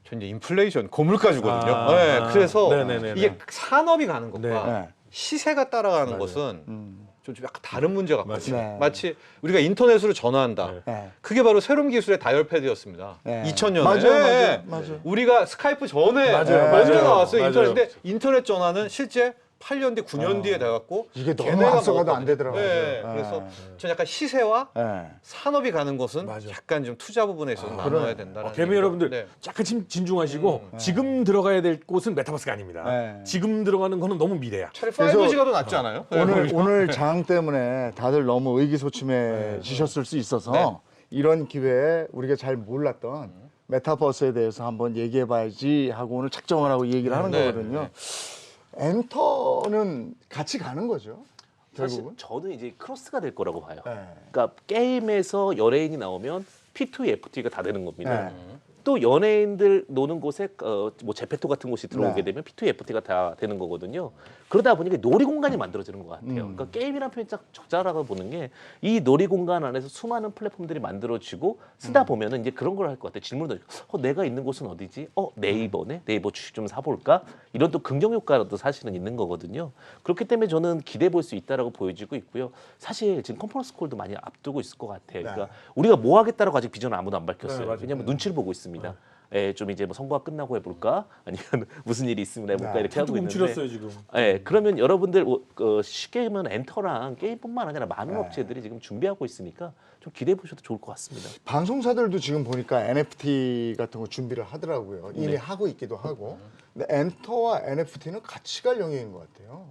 전 이제 인플레이션 고물가주거든요. 아, 예. 그래서 네네네네. 이게 산업이 가는 것과 네. 시세가 따라가는 맞아요. 것은 음. 좀 약간 다른 문제 같거든요. 맞아요. 네. 마치 우리가 인터넷으로 전화한다. 네. 네. 그게 바로 새로운 기술의 다이얼패드였습니다. 네. 2000년에. 맞아요, 맞아요. 우리가 스카이프 전에 맞아요, 먼저 맞아요. 나왔어요. 맞아요. 인터넷. 근데 인터넷 전화는 실제 8년 뒤, 9년 뒤에 돼갖고 이게 너무 걔네가 앞서가도 안 먹었거든요. 되더라고요. 네. 네. 그래서 전 약간 시세와 네. 산업이 가는 것은 맞아. 약간 좀 투자 부분에 있어서 나눠야 된다는. 개미 여러분들 네. 약간 진중하시고 지금 들어가야 될 곳은 메타버스가 아닙니다. 네. 지금 들어가는 거는 너무 미래야. 차라리 그래서 5G가 더 낫지 않아요? 오늘 장항 때문에 다들 너무 의기소침해지셨을 수 있어서 네. 이런 기회에 우리가 잘 몰랐던 메타버스에 대해서 한번 얘기해봐야지 하고 오늘 책정을 하고 얘기를 하는 네, 거거든요. 엔터는 같이 가는 거죠. 사실 결국은. 저는 이제 크로스가 될 거라고 봐요. 네. 그러니까 게임에서 연예인이 나오면 P2FT가 다 되는 겁니다. 네. 또 연예인들 노는 곳에 뭐 제페토 같은 곳이 들어오게 네. 되면 P2FT가 다 되는 거거든요. 그러다 보니까 놀이 공간이 만들어지는 것 같아요. 그러니까 게임이라는 표현이 딱 적절하다고 보는 게 이 놀이 공간 안에서 수많은 플랫폼들이 만들어지고 쓰다 보면은 이제 그런 걸 할 것 같아요. 질문도 내가 있는 곳은 어디지? 네이버네. 네이버 주식 좀 사볼까? 이런 또 긍정 효과도 사실은 있는 거거든요. 그렇기 때문에 저는 기대해 볼 수 있다라고 보여지고 있고요. 사실 지금 컨퍼런스 콜도 많이 앞두고 있을 것 같아요. 그러니까 우리가 뭐 하겠다라고 아직 비전을 아무도 안 밝혔어요. 네, 맞아요. 왜냐하면 눈치를 보고 있습니다. 좀 이제 뭐 선거가 끝나고 해볼까 아니면 무슨 일이 있으면 해볼까 네. 이렇게 하고 하도 있는데 움츠렸어요 지금. 그러면 여러분들 쉽게 하면 엔터랑 게임뿐만 아니라 많은 네. 업체들이 지금 준비하고 있으니까 좀 기대해 보셔도 좋을 것 같습니다. 방송사들도 지금 보니까 NFT 같은 거 준비를 하더라고요. 이미 하고 있기도 하고. 근데 엔터와 NFT는 같이 갈 영역인 것 같아요.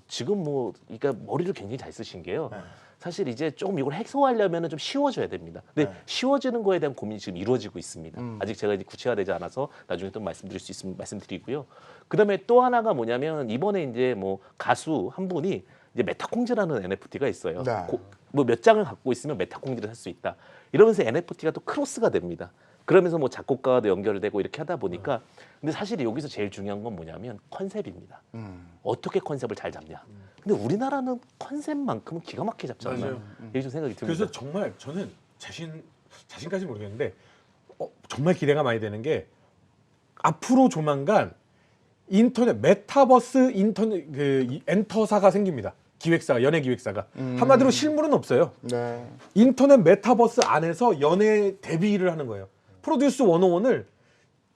지금 뭐 그러니까 머리를 굉장히 잘 쓰신 게요. 네. 사실 이제 조금 이걸 해소하려면 좀 쉬워져야 됩니다. 근데 네. 쉬워지는 거에 대한 고민이 지금 이루어지고 있습니다. 음. 아직 제가 이제 구체화되지 않아서 나중에 또 말씀드릴 수 있으면 말씀드리고요. 그다음에 또 하나가 뭐냐면 이번에 이제 뭐 가수 한 분이 이제 메타콩즈라는 NFT가 있어요. 네. 뭐 몇 장을 갖고 있으면 메타콩즈를 살 수 있다. 이러면서 NFT가 또 크로스가 됩니다. 그러면서 뭐 작곡가와도 연결되고 이렇게 하다 보니까 근데 사실 여기서 제일 중요한 건 뭐냐면 컨셉입니다. 어떻게 컨셉을 잘 잡냐. 근데 우리나라는 컨셉만큼은 기가 막히게 잡잖아요. 맞아요. 이게 좀 생각이 듭니다. 그래서 정말 저는 자신까지 모르겠는데 정말 기대가 많이 되는 게 앞으로 조만간 인터넷 메타버스 인터넷 엔터사가 생깁니다. 기획사가 연예 기획사가 한마디로 실물은 없어요. 네. 인터넷 메타버스 안에서 연예 데뷔를 하는 거예요. 프로듀스 101을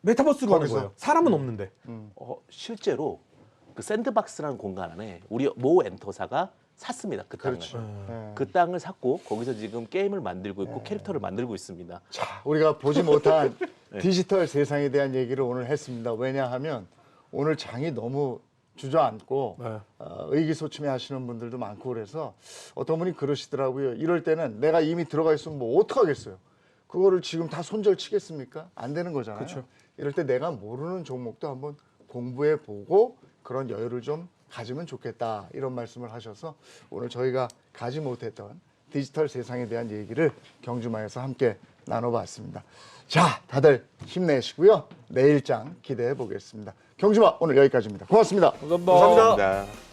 메타버스로 하는 거기서? 거예요. 사람은 없는데. 실제로 그 샌드박스라는 공간 안에 우리 모 엔터사가 샀습니다. 그 땅을. 그렇죠. 네. 그 땅을 샀고 거기서 지금 게임을 만들고 있고 캐릭터를 만들고 있습니다. 자, 우리가 보지 못한 디지털 세상에 대한 얘기를 오늘 했습니다. 왜냐하면 오늘 장이 너무 주저앉고 네. 의기소침해 하시는 분들도 많고 그래서 어떤 분이 그러시더라고요. 이럴 때는 내가 이미 들어가 있으면 뭐 어떡하겠어요. 그거를 지금 다 손절치겠습니까? 안 되는 거잖아요. 그렇죠. 이럴 때 내가 모르는 종목도 한번 공부해 보고 그런 여유를 좀 가지면 좋겠다 이런 말씀을 하셔서 오늘 저희가 가지 못했던 디지털 세상에 대한 얘기를 경주마에서 함께 나눠봤습니다. 자, 다들 힘내시고요. 내일장 기대해 보겠습니다. 경주마 오늘 여기까지입니다. 고맙습니다. 감사합니다. 감사합니다.